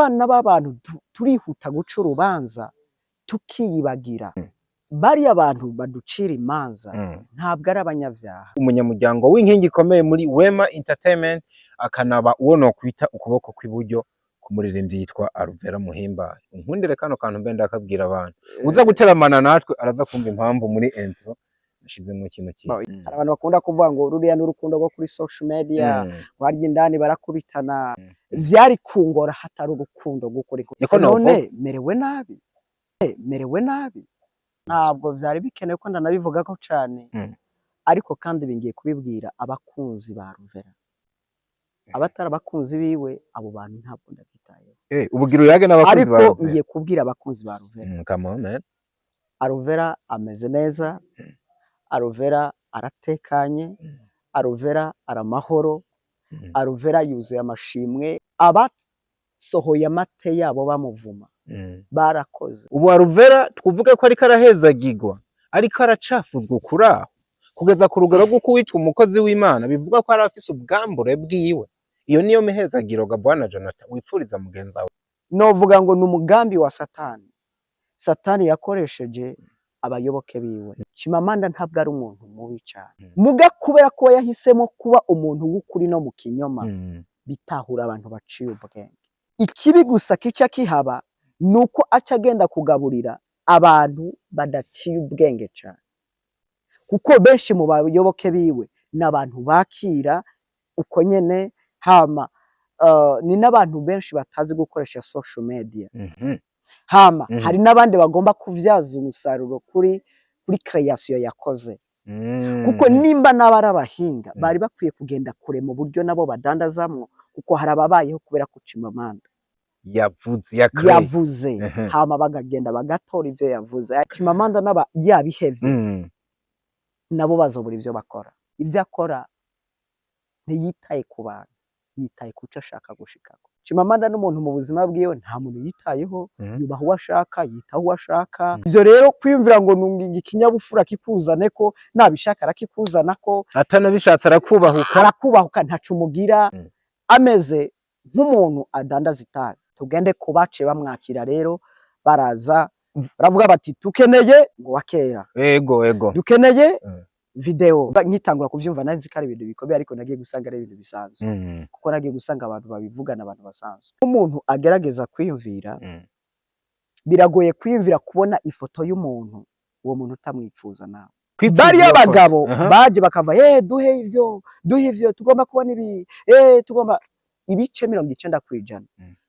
abana b'abantu turihuta guca urubanza tukiyibagira bari abantu baducira imanza ntabwo ari abanyavyaha. Umunyamuryango w'inkingi ikomeye muri Wema Entertainment akanaba uwo no kwita ukuboko kw'iburyo kumuririmbyi yitwa Alvera Muhimbare. Nkundire kano kantu mbe ndakabwira abantu uza guteramana natwe araza kumva impamvu muri intro nashizemo kino kintu. Hari abantu bakunda kuvuga ngo ruriya n'urukundo rwo kuri social media warya indani barakubitana vyari kungora hatari urukundo gukuri none merewe nabi ntabwo vyari bikenewe ko ndanabivuga ko cane ariko kandi bingiye kubibwira abakunzi ba Alvera abatara abakunzi biwe abo bantu ntabwo ndabitayeho ubugiro yage n'abakunzi ba ariko ngiye kubwira abakunzi ba Alvera come on man. Alvera ameze neza, Alvera aratekanye, Alvera aramahoro, Alvera yuzuye amashimwe, abasohoye amate yabo bamuvuma barakoze. Ubu Alvera twavuga ko ari karahezagirwa ariko aracafuzwa kuraho kugeza ku rugero rwo kuwitwa umukozi w'Imana bivuga ko ari afise ubwambure bwiwe. Iyo niyo mihezagiro ga Bwana Jonathan wipfuriza mugenza wawe. Novuga ngo n'umugambi wa Satani yakoresheje abayoboke biwe. Chimamanda ntabwo ari umuntu mubi cyane muga kubera ko yahisemo kuba umuntu w'ukuri no mu kinyoma bitahura abantu baciye ubwenge. Ikibi gusa kica kihaba nuko aca agenda kugaburira abantu badaciye ubwenge cyane kuko benshi mu bayoboke biwe n'abantu bakira uko nyene hama ni n'abantu benshi batazi gukoresha social media hama hari n'abandi bagomba kuvyaza umusaruro kuri creation yakoze kuko nimba n'abari abahinga bari bakwiye kugenda kure mu buryo nabo badandazamwo kuko harababayeho kubera ko Chimamanda yavuze hama bagagenda bagatora ivyo yavuze. Chimamanda naba yabihevye nabo bazobura ivyo bakora. Ivyo akora ntiyitaye ku bantu, yitaye kuco ashaka gushikako. Chimamanda n'umuntu mu buzima bwiwe nta muntu yitayeho, yubaha uwo ashaka, yitaho uwo ashaka. Ivyo rero kwiyumvira ngo nunginga ikinyabufura kikuzane ko nabishaka arakikuzana ko atanabishatse arakubahuka ntacu mugira ameze nk'umuntu adandaza itabi. Tugende kubace bamwakira rero baraza baravuga bati tukeneye ngo wakera ego dukeneye video nkitangura kuvyumva nazi kari ibintu bikomeye ariko nagiye gusanga ari ibintu bisanzwe kuko nagiye gusanga abantu babivugana abantu basanzwe. Umuntu agerageza kwiyumvira biragoye kwiyumvira kubona ifoto y'umuntu uwo muntu utamwipfuza nawe. Bari abagabo baje bakava duhe ivyo tugomba kubona ibi tugomba ibice 90%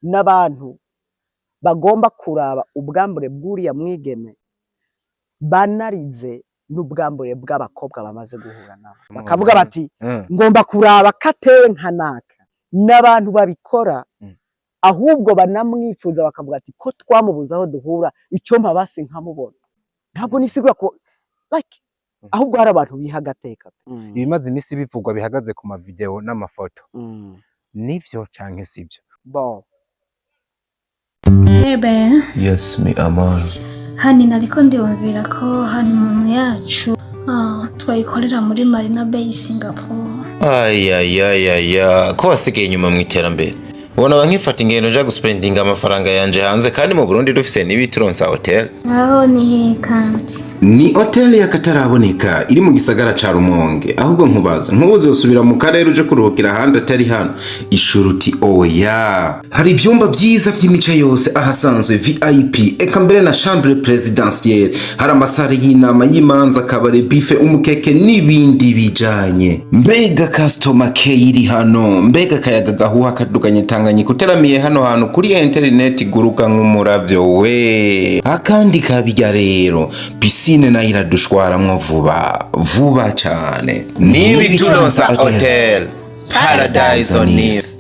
n'abantu bagomba kuraba ubwambure bw'uriya mwigeme banarize n'ubwambure bw'abakobwa bamaze guhura nabo bakavuga bati ngomba kuraba katewe nkanaka n'abantu babikora ahubwo banamwifuza bakavuga ati ko twamubuza aho duhura icyo mpabasi nkamubona. Ntabwo nisigura ko like ahubwo hari abantu bihagateka ibimaze imisi bivugwa bihagaze ku ma video n'amafoto nivyo canke sivyo bo. Hey babe. Yes, me Amal. Hani nariko ndiyumvira ko hani mu yacu twayikorera muri Marina Bay Singapore. Ko wasigaye inyuma mu iterambere. Ubona bankifata ingendo nja guspendinga amafaranga yanje hanze kandi mu Burundi dufise n'ibituronsa hotel. Aho ni kandi. Ni hotel y'akataraboneka iri mu gisagara ca Rumonge ahubwo nkubaza ntuzosubira mu karere uje kuruhukira handi atari hano. Ishuruti oya. Hari ivyumba vyiza vy'imice yose ahasanzwe VIP eka mbere na chambre présidentielle. Hari amasare y'inama y'imanza kabare bife umukeke n'ibindi bijanye. Mbega customer care iri hano mbega kayaga gahuha kaduganye Tanganyika uteramiye hano hantu kuri internet guruka nk'umuravyo we. Akandi kabijya rero piscine na iradushwaramwo vuba cyane. Nibi turonsa hotel Paradise on Earth.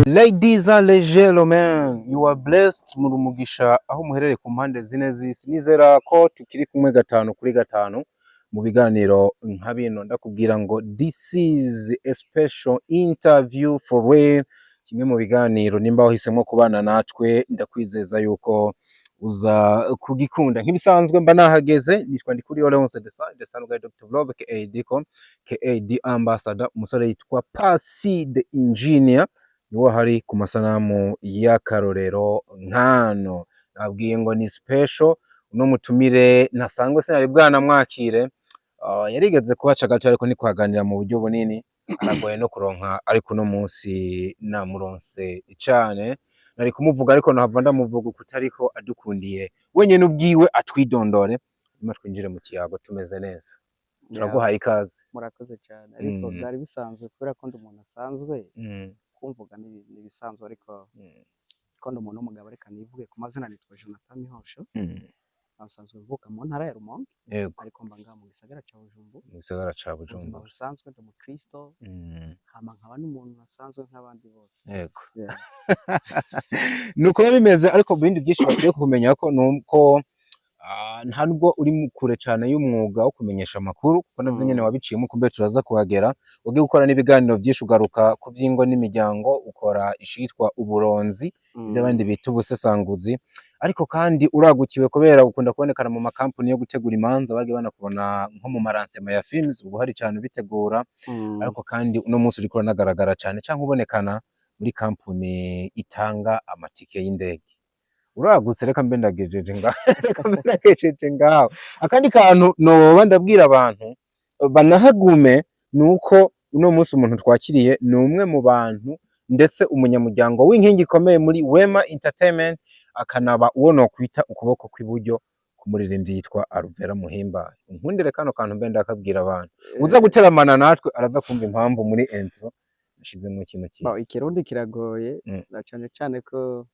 Ladies and gentlemen, you are blessed muri umugisha aho muherere ku mpande zine z'isi. Nizera ko tukiri kumwe 5 kuri 5 mu biganiro nka bino ndakubwira ngo this is a special interview for real. Kimwe mu biganiro nimba wahisemo kubana natwe ndakwizeza yuko uza kugikunda. Nk'ibisanzwe mba nahageze nitwa ndi kuri Olonse de Sanuga Dr. Vlog KAD ambassador umusore yitwa Pasi the engineer niwo hari ku masanamu y'akarorero nkano. Nabwiye ngo ni special, uno mutumire ntasangwe sinari bwanamwakire, yarigeze kuhaca gato ariko ntitwaganira mu buryo bunini, aragoye no kuronka, ariko uno munsi namuronse cane. Nari kumuvuga ariko nohava ndamuvuga uko utariko adukundiye wenyene ubwiwe atwidondore, nyuma twinjire mu kiyago tumeze neza. Turaguhaye ikaze. Murakoze cyane, ariko byari bisanzwe kubera ko ndi umuntu asanzwe, kumvuga ni bisanzwe, ariko ko ndi umuntu w'umugabo reka nivuge ku mazina, nitwa Jonathan Mihosho, asanzwe mvuka mu ntara ya Rumonge, ariko mba ngaha mu gisagara ca Bujumbura. Mu gisagara ca Bujumbura. Ubuzima busanzwe ndi umukristo, hama nkaba n'umuntu asanzwe nk'abandi bose. Yego. Nuko bimeze, ariko bindi byinshi bakwiye kumenya ko nuko nta nubwo uri kure cyane y'umwuga wo kumenyesha amakuru, kuko nabyo nyene wabiciyemo, kumbe turaza kuhagera. Ugiye gukora n'ibiganiro byinshi, ugaruka ku vy'ingo n'imiryango, ukora ishitwa uburonzi, by'abandi bita ubusesanguzi, ariko kandi uragukiwe kubera ukunda kubonekana mu makampani yo gutegura imanza, bagiye banakubona nko mu maransema ya films, ubwo hari cyane ubitegura, ariko kandi uno munsi uriko uranagaragara cyane cyangwa ubonekana muri kampani itanga amatike y'indege. Uragutse, reka mbe ndagejeje ngaho. Akandi kantu noba ndabwira abantu banahagume, nuko uno munsi umuntu twakiriye ni umwe mu bantu ndetse umunyamuryango w'inkingi ikomeye muri Wema Entertainment, akanaba uwo nokwita ukuboko kw'iburyo kumuririmbyi yitwa Alvera Muhimbare. Nkundire kano kantu mbe ndakabwira abantu, uza guteramana natwe araza kumva impamvu muri intro nashizemo ikintu kimwe. Ikirundi kiragoye, na cane cane ko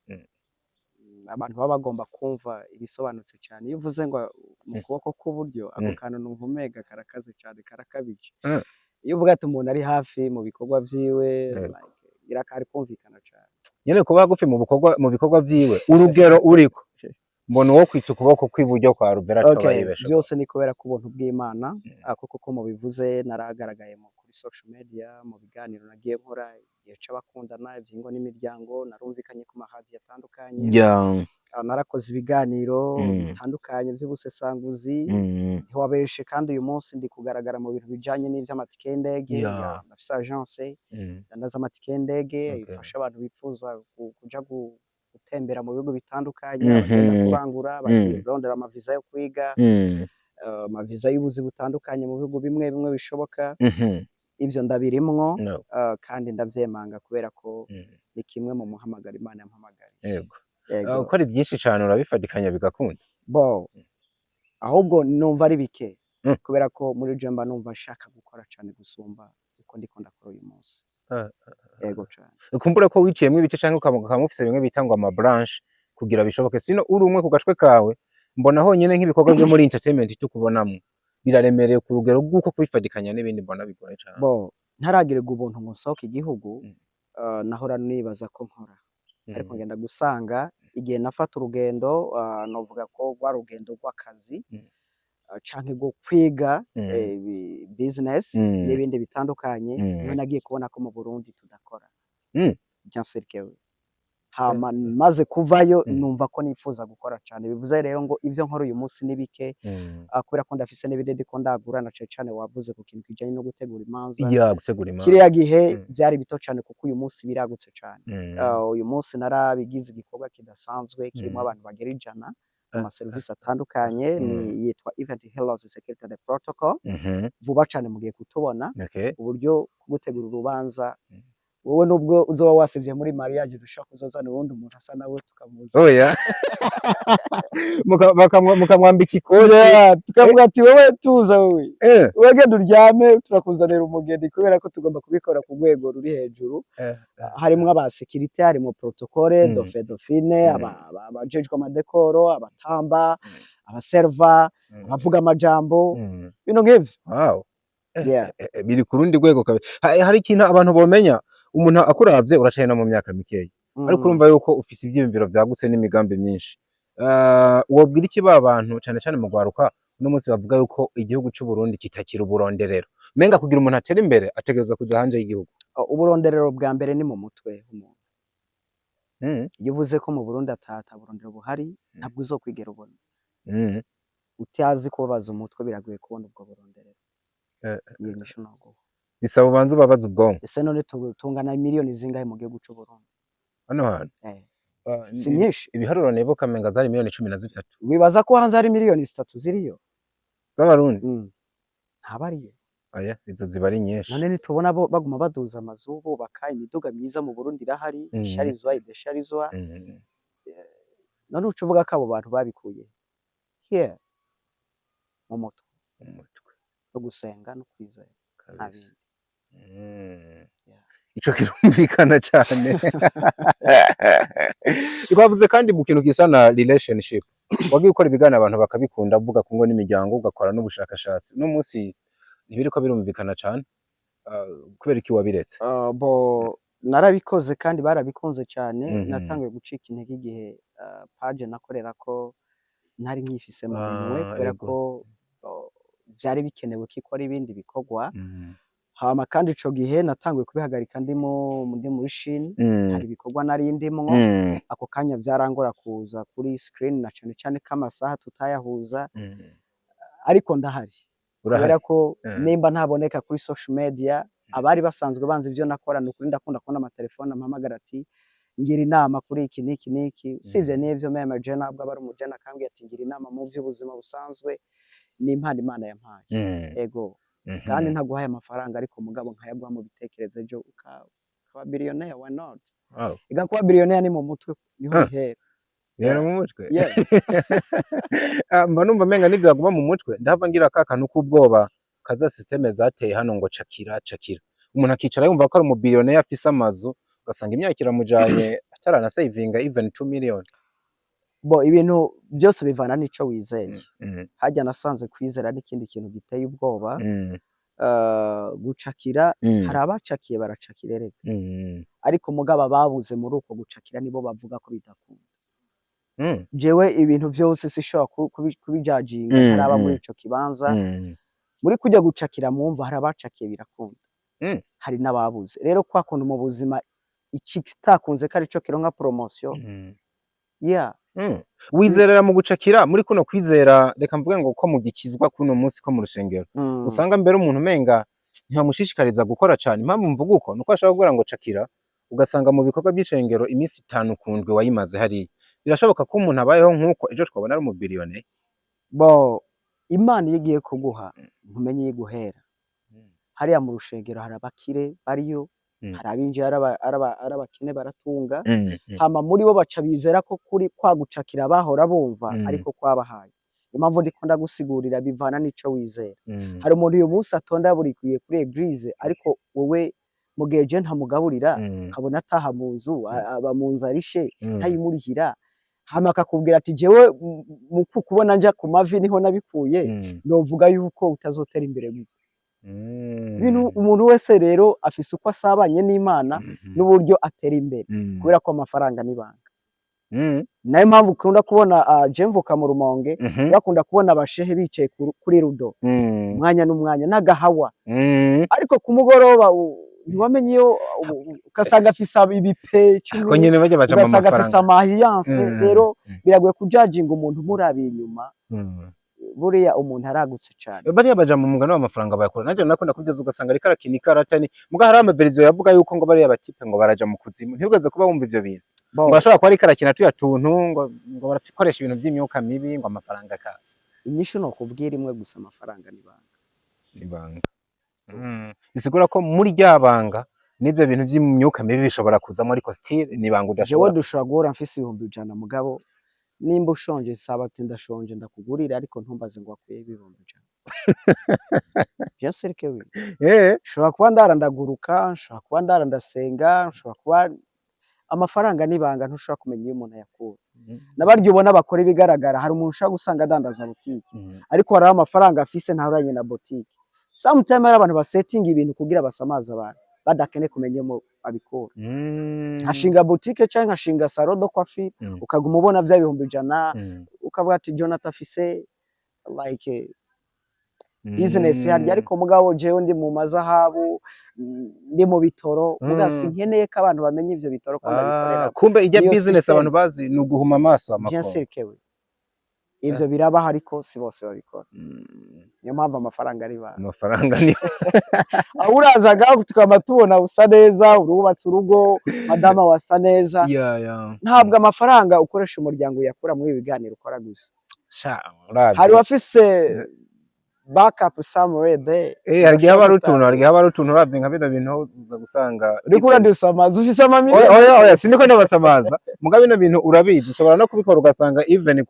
abantu baba bagomba kumva ibisobanutse cyane. Iyo uvuze ngo mu kuboko kw'uburyo, ako kantu numva umega karakaze cyane, karakabije. Iyo uvuga ati umuntu ari hafi mu bikorwa vyiwe, irakari kumvikana cyane. Nyene kuba hagufi mu bikorwa vyiwe, urugero uriko mbona uwo kwita ukuboko kw'iburyo kwa Alvera cabayibesha. Byose ni kubera ko ubuntu bw'Imana, kuko mubivuze naragaragaye kuri social media, mu biganiro nagiye nkora, igihe c'abakundana, ivy'ingo n'imiryango, narumvikanye ku mahadi atandukanye, narakoze ibiganiro bitandukanye vy'ubusesanguzi, ntiwabeshe. kandi uyu munsi ndi kugaragara mu bintu bijanye n'ivy'amatike y'indege, nafise agence ndandaza amatike y'indege, ifasha abantu bifuza kuja gutembera mu bihugu bitandukanye, abagenda kurangura, barondera amaviza yo kwiga, amaviza y'ubuzi butandukanye mu bihugu bimwe bimwe bishoboka. Ivyo ndabirimwo, kandi ndavyemanga kubera ko ni kimwe mu muhamagaro Imana yampamagariye. Yego. Uko ari byinshi cyane urabifatikanya bigakunda? Ahubwo numva ari bike, kubera ko muri je mba numva nshaka gukora cyane gusumba uko ndiko ndakora uyu munsi. Yego cyane. Kumbura ko wiciyemwe ibice cyangwa ukamufise bimwe bitangwa ama branch kugira bishoboke, sino uri umwe ku gacwe kawe. Mbona honyene nk'ibikorwa byo muri entertainment tukubonamwe biraremereye ku rugero rw'uko kwifatikanya n'ibindi, mbona bigoye cyane. Ntaragirirwa ubuntu ngo nsohoke igihugu, nahora nibaza ko nkora, ariko ngenda gusanga igihe nafata urugendo, novuga ko rwa rugendo rw'akazi, canke rwo kwiga business n'ibindi bitandukanye, niho nagiye kubona ko mu Burundi tudakora. Hama maze kuvayo numva ko nifuza gukora cyane, bivuze rero ngo ivyo nkora uyu munsi ni bike, kubera ko ndafise n'ibindi ndiko ndagura, na cane wavuze ku kintu kijanye no gutegura imanza. Gutegura imanza kiriya gihe byari bito cyane, kuko uyu munsi biragutse cyane. Uyu munsi narabigize igikorwa kidasanzwe, kirimo abantu bagera 100 mu maserivisi atandukanye, ni yitwa Event Heroes Security and Protocol. Vuba cyane mugiye kutubona uburyo gutegura urubanza. Wowe nubwo uzoba wasivye muri mariage, dushaka kuzozana ubundi umuntu asa nawe tukamuza, mukamwambika ikode, tukavuga ati wowe tuza, wowe wegenda uryame, turakuzanira umugeni, kubera ko tugomba kubikora ku rwego ruri hejuru. Harimo aba security, harimo protocole, dauphine, abajejwe amadekoro, abatamba, abaserva, abavuga amajambo, bino ngivyo. Biri ku rundi rwego. Hari ikintu abantu bomenya, umuntu akuravye uracana mu myaka mikeya, ariko urumva yuko ufise ibyiyumviro vyagutse n'imigambi myinshi. Wobwira iki ba bantu cyane cyane mu gwaruka uno munsi bavuga yuko igihugu cy'u Burundi kitakira uburonderero? Menga kugira umuntu atera imbere ategereza kuja hanje y'igihugu. Uburonderero bwa mbere ni mu mutwe w'umuntu. Iyo uvuze ko mu Burundi atata burondero buhari, ntabwo uzokwigera ubona. Utazi kubabaza umutwe biragoye kubona ubwo buronderero. bisaba ubanza ubabaza ubwonko ese none tungana miliyoni zingahe mu gihugu cy'u Burundi hano hantu si myinshi ibiharuro nibuka menga zari miliyoni 13 wibaza ko hanze hari miliyoni 3 ziriyo z'abarundi ntabariyo aya izo ziba ari nyinshi none nitubona bo baguma baduza amazu bubaka imiduga myiza mu Burundi irahari sharizwa idesharizwa none ucuvuga ko abo bantu babikuye here mu mutwe no gusenga no kwizera kabisa ico kirumvikana cyane twavuze kandi mu kintu gisa na relationship wagiye ukora ibiganiro abantu bakabikunda avuga ko ngo n'imiryango ugakora n'ubushakashatsi no munsi ntibiriko birumvikana cyane kubera iki wabiretse bo narabikoze kandi barabikunze cyane natangiye gucika intege igihe page nakorera ko ntari nkifise mu binwe kubera ko byari bikenewe ko ikora ibindi bikorwa hama kandi ico gihe natanguye kubihagarika ndi muri Chine hari ibikorwa nari ndimwo ako kanya byarangora kuza kuri screen na cyane k'amasaha tutayahuza ariko ndahari kubera ko nimba ntaboneka kuri social media abari basanzwe banze ibyo nakora nukuri ndakunda kubona amatelefone ampamagara ati ngira inama kuri iki niki sivye n'ivyo meme je nabwo abari umujana akambwiye ati ngira inama mu by'ubuzima busanzwe n'impano Imana yampaye ego kandi ntaguhaye amafaranga ariko mugabo nkayaguha mu bitekerezo ejo ukaba billionaire why not igakuba billionaire ni mu mutwe niho bihera mu mutwe mba numva menga n'ibyaguma mu mutwe ndahava ngira kantu k'ubwoba kaza systeme zateye hano ngo cakira umuntu akicara yumva ko ari umubillionaire afise amazu ugasanga imyaka iramujanye atarana savinga even 2 million bo ibintu byose bivana n'ico wizeye hajya nasanze kwizera n'ikindi kintu giteye ubwoba gucakira hari abacakiye baracakira reka ariko mugaba babuze muri uko gucakira nibo bavuga ko bidakunda jewe ibintu byose sishobora kubijajinga haraba muri ico kibanza muri kujya gucakira mwumva hari abacakiye birakunda hari n'ababuze rero kwa kuntu mu buzima ikitakunze ko ari cyo kironka promotion wizerera mu gucakira muri kuno kwizera reka mvuge ngo ko mu gikizwa kuno munsi ko mu rushengero usanga mbere umuntu menga ntibamushishikariza gukora cyane impamvu mvuga uko nuko ashaka kugira ngo cakira ugasanga mu bikorwa by'ishengero iminsi 5 kundwe wayimaze hari birashoboka ko umuntu abayeho nkuko ejo twabona ari umubillionaire bo Imana yigiye kuguha ntumenye yiguhera hariya mu rushengero hari abakire bariyo hari abinjiye arabakene baratunga hama muri bo baca bizera ko kuri kwagucakira bahora bumva ariko kwabahaye impamvu ndiko ndagusigurira bivana n'ico wizera hari umuntu uyu munsi atonda burikuye kuri eglise ariko wowe mugihe je ntamugaburira kabona ataha mu nzu aba mu nzu arishe ntayimurihira hama akakubwira ati jewe mu kubona nja ku mavi niho nabikuye novuga yuko utazotera imbere gute bintu umuntu wese rero afise uko asabanye n'Imana n'uburyo atera imbere kubera ko amafaranga nibanga nayo mpamvu ukunda kubona Jemvuka mu Rumonge bakunda kubona abashehe bicaye kuri rudo umwanya n'umwanya n'agahawa ariko ku mugoroba ntiwamenye iyo ugasanga afise ibipe 10 ko nyene bajya baja mu mafaranga afise amahiyanse rero biragoye kujajinga umuntu murabiye inyuma buriya umuntu aragutse cyane bariya baja mu mugano w'amafaranga bayakora naje nakunda kugeza ugasanga ari karakini karatani muga hari amaverizo yavuga yuko ngo bariya batipe ngo baraja mu kuzimu ntibugeze kuba wumva ivyo bintu ngo bashobora kuba ari karakina tuyatuntu ngo barakoresha ibintu by'imyuka mibi ngo amafaranga akaza inyishu no kubwira imwe gusa amafaranga nibanga bisigura ko muri ryabanga n'ivyo bintu by'imyuka mibi bishobora kuzamo ariko still nibanga udashobora jewe dushobora guhora mfise 100 mugabo nimba ushonje saba ati ndashonje ndakugurira ariko ntumbaze ngo akwiye 100 bien sûr que oui shobora kuba ndarandaguruka shobora kuba ndarandasenga shobora kuba amafaranga nibanga ntushobora kumenya iyo umuntu yakura nabaryo ubona bakora ibigaragara hari umuntu ushaka gusanga adandaza boutique ariko hari amafaranga afise ntaranye na boutique sometimes hari abantu basettinga ibintu kugira basamaza abantu badakene kumenya mo abikora hashinga boutique cyangwa hashinga salon de coiffure ukaguma ubona vya 100 ukavuga ati Jonathan afise like business harya ariko mugabo jewe ndi mu mazahabu ndi mu bitoro mugasi nkeneye ko abantu bamenye ivyo bitoro ko ndabikorera kumbe ijya business abantu bazi ni uguhuma amaso amakuru bien sûr que oui ivyo birabaho ariko si bose babikora. Niyo mpamvu amafaranga ari banga. Amafaranga ni Aho urazaga tukaba tubona usa neza, urubatse urugo, madama wasa neza. Ntabwo amafaranga ukoresha umuryango yakura muri ibi biganiro ukora gusa. Hari wafise backup somewhere there. Hargiye haba rutuntu uravye nka bino bintu uza gusanga uriko uradusamaza ufise amamili. Oya siniko ndabasamaza muga bino bintu urabizi ushobora no kubikora ugasanga even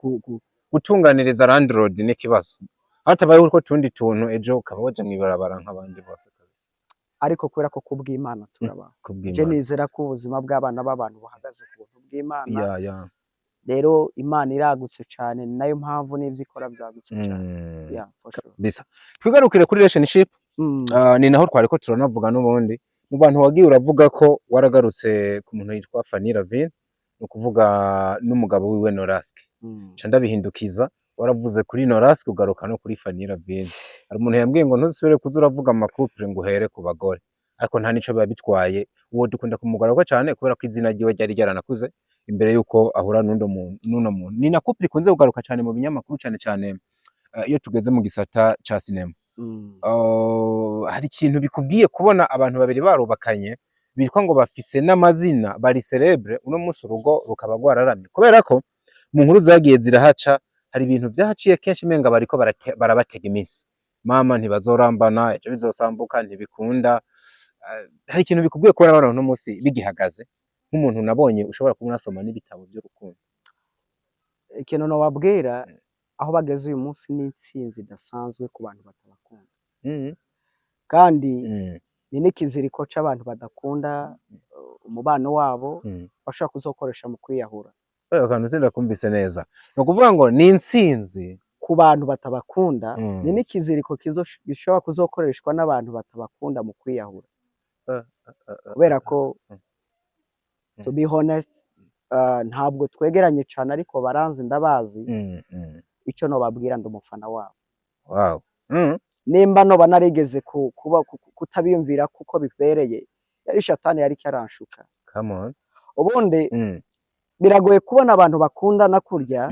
gutunganiriza landlord n'ikibazo hatabaye uko tundi tuntu ejo ukaba waje mwibarabara nk'abandi bose kabisa. Ariko kubera ko kubw'Imana turaba je nizera ko ubuzima bw'abana b'abantu buhagaze ku buntu bw'Imana. Rero Imana iragutse cyane nayo mpamvu n'ivyo ikora byagutse cyane. For sure. Bisa twigarukire kuri relationship ni naho twari ko turanavuga n'ubundi mu bantu wagiye uravuga ko waragarutse ku muntu yitwa Fanny Ravine no kuvuga n'umugabo wiwe Norask canda bihindukiza waravuze kuri Norask ugaruka no kuri Fanny Ravine. Hari umuntu yambwiye ngo ntuzusubire kuza uravuga amakupure ngo uhere ku bagore ariko nta nico biba bitwaye uwo dukunda kumugaruka cyane kubera ko izina ryiwe ryari ryaranakuze imbere yuko ahura n'uno muntu ni na couple ikunze kugaruka cyane mu binyamakuru cyane iyo tugeze mu gisata ca cinema. Hari ikintu bikubwiye kubona abantu babiri barubakanye bitwa ngo bafise n'amazina bari celebre uno munsi urugo rukaba rwararamye kubera ko mu nkuru zagiye zirahaca hari ibintu byahaciye kenshi menga bariko barabatega iminsi mama ntibazorambana ejo bizosambuka ntibikunda. Hari ikintu bikubwiye kubona abantu uno munsi bigihagaze nk'umuntu nabonye ushobora kuba unasoma n'ibitabo by'urukundo. Ikintu no wabwira aho bageze uyu munsi n'intsinzi idasanzwe ku bantu batabakunda. Kandi ni n'ikiziriko c'abantu badakunda umubano wabo bashaka kuzokoresha mu kwiyahura. Akantu sinda kumvise neza no kuvuga ngo ni intsinzi ku bantu batabakunda ni n'ikiziriko gishobora kuzokoreshwa n'abantu batabakunda mu kwiyahura. Kubera ko to be honest ntabwo twegeranye cyane ariko baranzi ndabazi icyo no babwira ndumufana wabo. Wow. Nimba no banarigeze kuba kutabiyumvira kuko bibereye yari shatani yari cyaranshuka. Come on. Ubundi biragoye kubona abantu bakundana kurya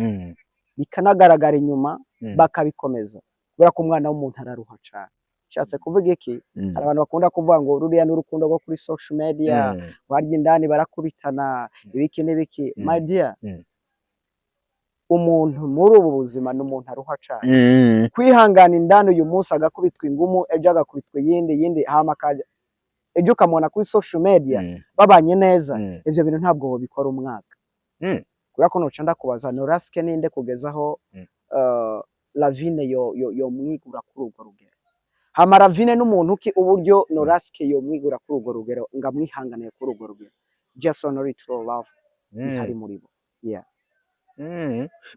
bikanagaragara inyuma bakabikomeza kubera ko umwana w'umuntu araruha cyane. Nshatse kuvuga iki hari abantu bakunda kuvuga ngo ruriya n'urukundo rwo kuri social media barya indani barakubitana ibiki n'ibiki. My dear umuntu muri ubu buzima n'umuntu aruha cyane. Kwihangana indani uyu munsi agakubitwa ingumu ejo agakubitwa yindi hama ejo ukamubona kuri social media babanye neza ivyo bintu ntabwo bikora umwaka. Kubera ko noca ndakubaza Norask ninde kugezaho Lavine yo mwigura kuri urwo rugero. Hama Ravine n'umuntu ki uburyo Norask yo mwigura kuri urwo rugero ngamwihanganiye kuri urwo rugero. Just only true love hari muri bo.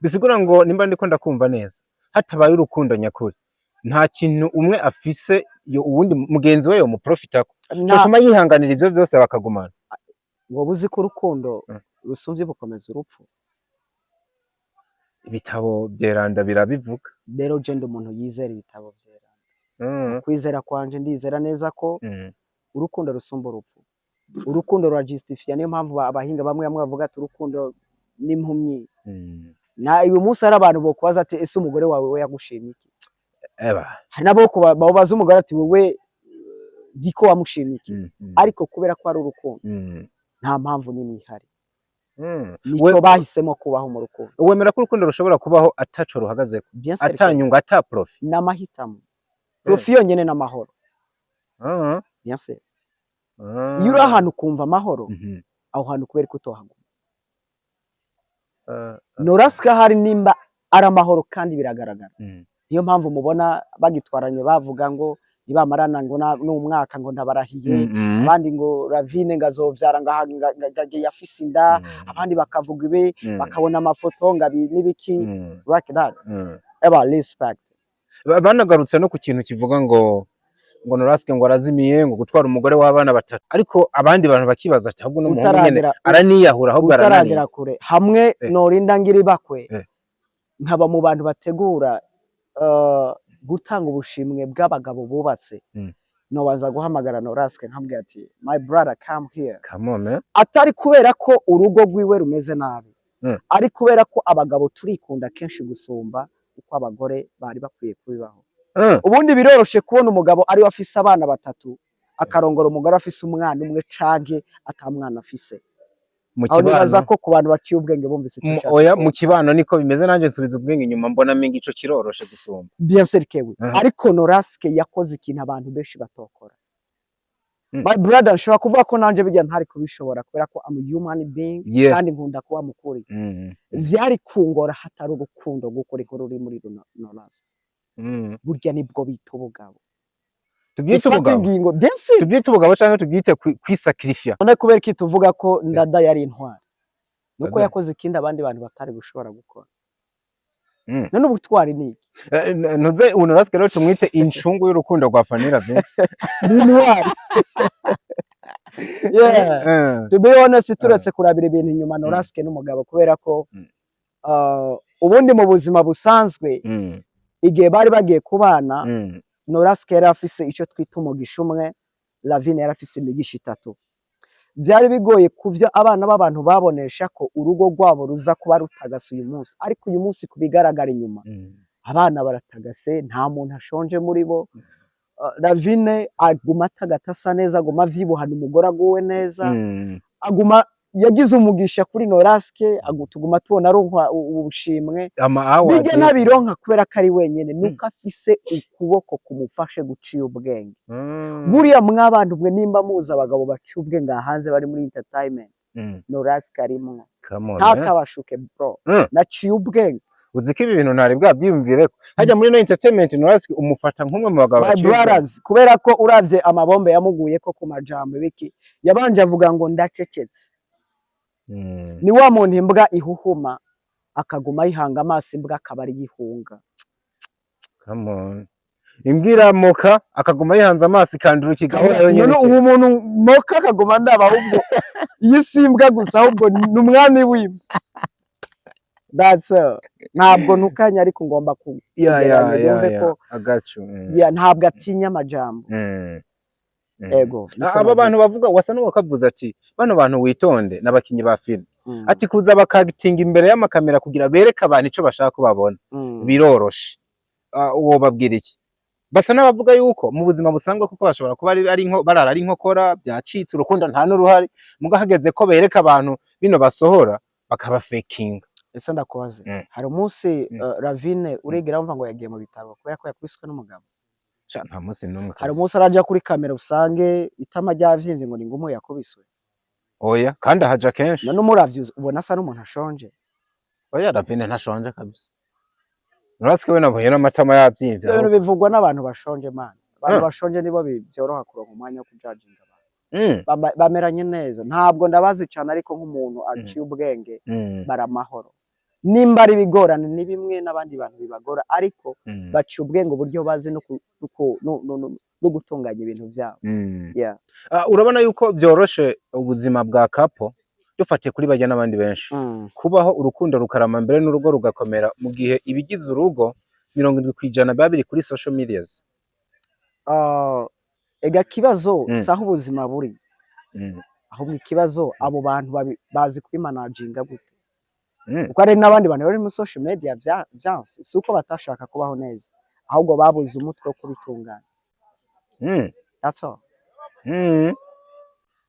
Bisigura ngo nimba ndiko ndakumva neza hatabaye urukundo nyakuri nta kintu umwe afise yo uwundi mugenzi we yo mu profitako cyo tuma yihanganira ivyo byose bakagumana. Ngo buzi ko urukundo rusumvye bukomeza urupfu. Ibitabo byeranda birabivuga. Rero je umuntu yizera ibitabo byeranda. Kwizera kwanje ndizera neza ko urukundo rusumba urupfu. Urukundo rurajustifia niyo mpamvu abahinga bamwe bavuga ati urukundo n'impumyi. Na uyu munsi hari abantu bo kubaza ati ese umugore wawe we yagushimye iki? Hari nabo babaza umugore ati wewe diko wamushimye iki? Ariko kubera ko ari urukundo nta mpamvu n'imwe ihari. Nico bahisemo kubaho mu rukundo. Wemera ko urukundo rushobora kubaho ataco ruhagaze atanyunga ata profit n'amahitamo. Profit yonyene n'amahoro. Bien sûr. Iyo uri ahantu kumva amahoro aho hantu kubera ko utohaguma. Norask hari nimba ari amahoro kandi biragaragara. Niyo mpamvu mubona bagitwaranye bavuga ngo nibamarana ngo n'umwaka ngo ndabarahiye abandi ngo Ravine ngazovyara ngahage yafise inda abandi bakavuga ibe bakabona amafoto ngabi nibiki like that. Respect. Banagarutse no ku kintu kivuga ngo Norask ngo arazimiye ngo gutwara umugore w'abana batatu ariko abandi bantu bakibaza ati ahubwo no muhungu nyene araniyahura ahubwo arananira kure hamwe norinda ngiri bakwe nkaba mu bantu bategura gutanga ubushimwe bw'abagabo bubatse no baza guhamagara Norask nkambwira ati my brother come here. Come on man. Atari kubera ko urugo rwiwe rumeze nabi ari kubera ko abagabo turikunda kenshi gusumba uko abagore bari bakwiye kubibaho. Ubundi biroroshe kubona umugabo ari we afise abana batatu akarongora umugore afise umwana umwe canke ata mwana afise. Aho nibaza ko ku bantu baciye ubwenge bumvise icyo cyatsi. Oya mu kibano niko bimeze, nanje nsubiza ubwenge inyuma mbona mingi ico kiroroshe gusumba. Bien sûr que oui. Ariko Noraske yakoze ikintu abantu benshi batokora. My brother, nshobora kuvuga ko nanje bijya ntari kubishobora kubera ko am a human being kandi nkunda kuba mukuri. Vyari kungora hatari urukundo gukora inkuru uri muri Noraske. Burya nibwo bita ubugabo. Tubyite ubugabo. Tubyite ubugabo cyangwa tubyite kwisakrifia. None kubera ki tuvuga ko Ndada yari intwari. Nuko yakoze ikindi abandi bantu batari gushobora gukora. None ubutwari ni iki? Ntuze Noraske rero tumwite incungu y'urukundo rwa Fanira Vince. Ni intwari. Yeah. To be honest, turetse kurabira ibintu inyuma Noraske n'umugabo kubera ko ubundi mu buzima busanzwe igihe bari bagiye kubana Noraske yari afise icyo twita umugisha umwe, Lavine yari afise imigisha 3. Byari bigoye kuvyo abana b'abantu babonesha ko urugo rwabo ruza kuba rutagase uyu munsi, ariko uyu munsi kubigaragara inyuma abana baratagase, nta muntu ashonje muri bo. Lavine aguma atagatasa neza, aguma avyibuhana umugore aguwe neza, aguma yagize umugisha kuri Noraske, tuguma tubona aronka ubushimwe bijya nabironka kubera ko ari wenyene nuko afise ukuboko kumufashe guciye ubwenge. Buriya mw'abantu mwe nimba muza abagabo baciye ubwenge hanze bari muri entertainment, Noraske arimwo. Ntakabashuke bro, naciye ubwenge. Uziko ibi bintu ntari bwabyiyumvireko hajya muri no entertainment Noraske umufata nk'umwe mu bagabo baciye kubera ko uravye amabombe yamuguye ko ku majambo biki yabanje avuga ngo ndacecetse. Ni wa muntu imbwa ihuhuma akaguma yihanga amaso, imbwa akaba ari yihunga. Come on. Imbwira moka akaguma yihanze amaso ikandura ikigahora yonyene. None uwo muntu moka akaguma ndaba ahubwo yisimbwa gusa ahubwo n'umwami w'imwe. That's ntabwo nukanya ariko ngomba ku ko agacu. Ntabwo atinya amajambo. Ego aba bantu bavuga wasa n'uwakavuze ati bano bantu witonde n'abakinyi ba film ati kuza bakagitinga imbere y'amakamera kugira bereka abantu ico bashaka ko babona biroroshe. Uwo babwira iki? Basa n'abavuga yuko mu buzima busanzwe kuko bashobora kuba barara ari inkokora byacitse urukundo nta n'uruhari muga hageze ko bereka abantu bino basohora bakaba faking. Ese ndakoze hari umunsi Lavine uregera mva ngo yagiye mu bitaro kubera ko yakubiswe n'umugabo. Nta munsi n'umwe. Hari umunsi araja kuri kamera usange itama ryavyimbye ngo ni ngumu yakubiswe. Oya kandi ahaja kenshi. None umuravye ubona asa n'umuntu ashonje. Oya Lavine ntashonje kabisa. Noraske we nabonye n'amatama yavyimvye. Ibintu bivugwa n'abantu bashonje man. Abantu bashonje nibo byoroha kuronka umwanya wo kujudginga abantu. Bameranye neza. Ntabwo ndabazi cyane ariko nk'umuntu aciye ubwenge baramahoro. Nimba ari bigorane ni bimwe n'abandi bantu bibagora ariko baciye ubwenge uburyo bazi no gutunganya ibintu byabo. Urabona yuko byoroshe ubuzima bwa kapo dufatiye kuri bajya n'abandi benshi kubaho urukundo rukarama mbere n'urugo rugakomera mu gihe ibigize urugo 70% babiri kuri social medias. Ega kibazo saho ubuzima buri ahubwo ikibazo abo bantu bazi kubimanaginga gute. Uko ari n'abandi bantu bari muri social media byanse suko batashaka kubaho neza ahubwo babuze umutwe wo kubitunganya. That's all.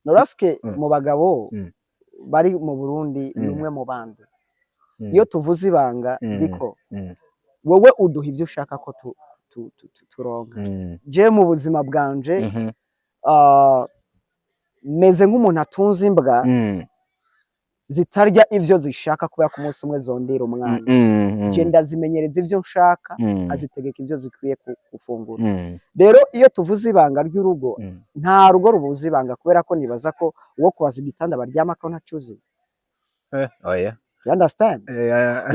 Noraske mu bagabo bari mu Burundi ni umwe mu bandi. Iyo tuvuze ibanga ndiko wowe uduha ivyo ushaka ko turonka. Je mu buzima bwanje meze nk'umuntu atunze imbwa zitarya ivyo zishaka kubera ku munsi umwe zondera umwana. Je ndazimenyereza ivyo nshaka azitegeka ivyo zikwiye gufungura. Rero iyo tuvuze ibanga ry'urugo nta rugo rubuze ibanga kubera ko nibaza ko uwo kubaza igitanda baryama ko ntacuze. Oya. You understand?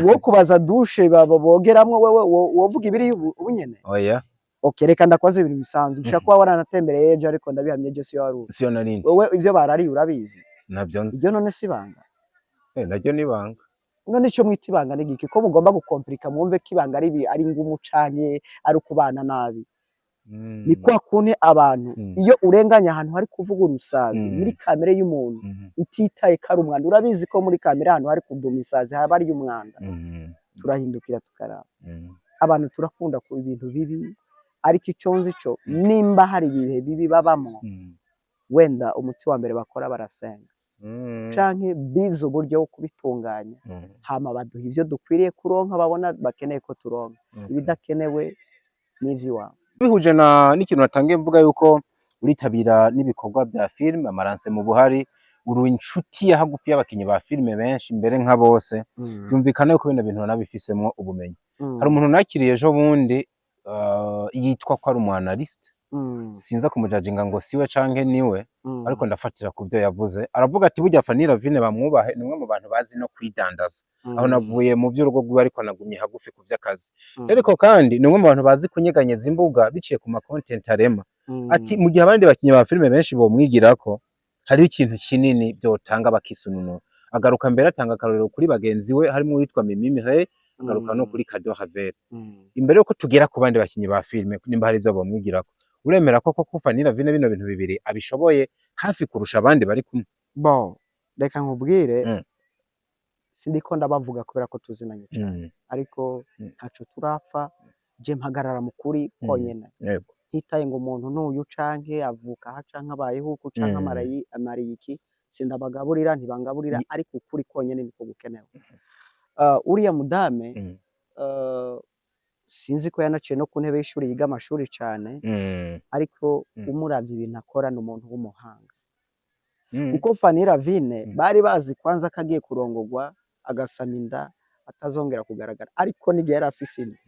Uwo kubaza douche bogeramwe wewe wovuga ibiri ubunyene. Oya. Okay, reka ndakwaze ibintu bisanzwe. Ushaka kuba waranatembereye ejo ariko ndabihamye je si waru. Siyo narindi. Wewe ivyo barari urabizi. Navyo nzi. Ibyo none sibanga. Naryo nibanga. None cyo mwita ibanga n'igiki ko mugomba gukomplika mwumve ko ibanga ari ngumu canke ari kubana nabi. ni kwa kuntu abantu iyo urenganya ahantu hari kuvuga urusazi muri kamere y'umuntu utitaye kari umwanda, urabizi ko muri kamere ahantu hari kuduma isazi haba ari umwanda, turahindukira tukaraba. Abantu turakunda ku ibintu bibi, ariko icyo nzi cyo nimba hari ibihe bibi babamo, wenda umuti wa mbere bakora barasenga canke bize uburyo bwo kubitunganya, hama baduha ivyo dukwiriye kuronka, babona bakeneye ko turonka, ibidakenewe n'ivy'iwabo. Bihuje n'ikintu natangiye mvuga yuko uritabira n'ibikorwa bya filime Amaranse mu buhari, uri inshuti ya hagufi y'abakinyi ba filime benshi mbere nka bose, byumvikana yuko bino bintu nabifisemwo ubumenyi. Hari umuntu nakiriye ejo bundi yitwa ko ari umwanaliste, sinza kumujajinga ngo siwe canke niwe, ariko ndafatira ku byo yavuze. Aravuga ati burya Fanny Ravine bamwubahe, ni umwe mu bantu bazi no kwidandaza. Aho navuye mu by'urugo rwiwe, ariko nagumye hagufi ku by'akazi. Ariko kandi ni umwe mu bantu bazi kunyeganyeza imbuga biciye ku ma content arema. Ati mu gihe abandi bakinyi ba filime benshi bomwigirako, hari ikintu kinini byotanga bakisununura. Agaruka mbere atanga akarorero kuri bagenzi we, harimo uwitwa Mimi Mireille, agaruka no kuri Kado Havere. Imbere yuko tugera ku bandi bakinyi ba filime, nimba hari ibyo bomwigirako, uremera ko Fanny Ravine bino bintu bibiri abishoboye hafi kurusha abandi bari kumwe? Bon, reka nkubwire, sindiko ndabavuga kubera ko tuzinanye cyane, ariko ntaco turapfa, je mpagarara mu kuri konyene. Hitaye ngo umuntu n'uyu canke avuka ha canke abayeho uku canke amariyiki, sindabagaburira ntibangaburira, ariko ukuri konyene niko gukenewe. Uriya mudame sinzi ko yanaciye no ku ntebe y'ishuri yiga amashuri cane, ariko umuravye ibintu akora ni umuntu w'umuhanga. Uko Fanny Ravine bari bazi kwanza ko agiye kurongorwa agasama inda atazongera kugaragara, ariko n'igihe yari afise inda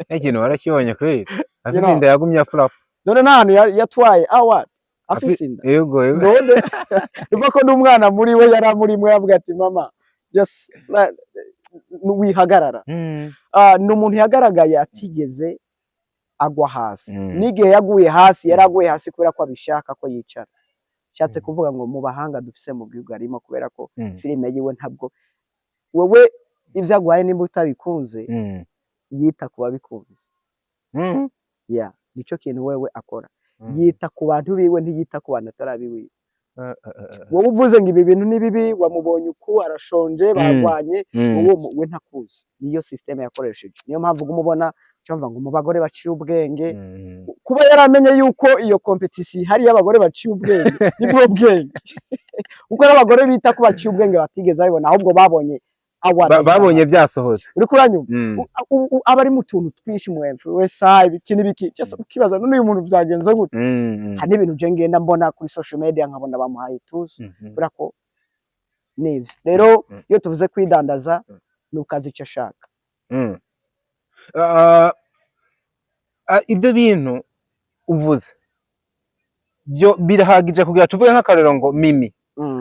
ikintu warakibonye kweli, afise inda yagumye afurapa. None nta hantu yatwaye award afise inda. Yego none biva ko n'umwana muri we yari amurimo, yavuga ati mama just wihagarara. Ni umuntu yagaragaye atigeze agwa hasi, n'igihe yaguye hasi yaraguye hasi kubera ko abishaka ko yicara. Nshatse kuvuga ngo mu bahanga dufise mu gihugu arimo, kubera ko filime yiwe ntabwo wewe ivyo agwaye nimba utabikunze yita ku babikunze. Nico kintu wewe akora, yita ku bantu biwe, ntiyita ku bantu atarabiwiwe. Wowe uvuze ngo ibi bintu ni bibi, wamubonye uko arashonje bagwanye, we ntakuzi. Niyo system yakoresheje, niyo mpamvu umubona cyumva ngo mu bagore baciye ubwenge, kuba yaramenye yuko iyo competition hari y'abagore baciye ubwenge nibwo bwenge. Uko n'abagore bita ko baciye ubwenge batigeze babibona, ahubwo babonye byasohotse. Uri kuranyuma, abari mu tuntu twinshi mu influencer ibiki n'ibiki, cyose ukibaza none uyu muntu byagenze gute. Hari ibintu je ngenda mbona kuri social media nkabona bamuhaye tuzi, kubera ko nivyo rero iyo tuvuze kwidandaza nukazi icyo ashaka. Ibyo bintu uvuze byo birahagije kugira tuvuge nk'akarero ngo Mimi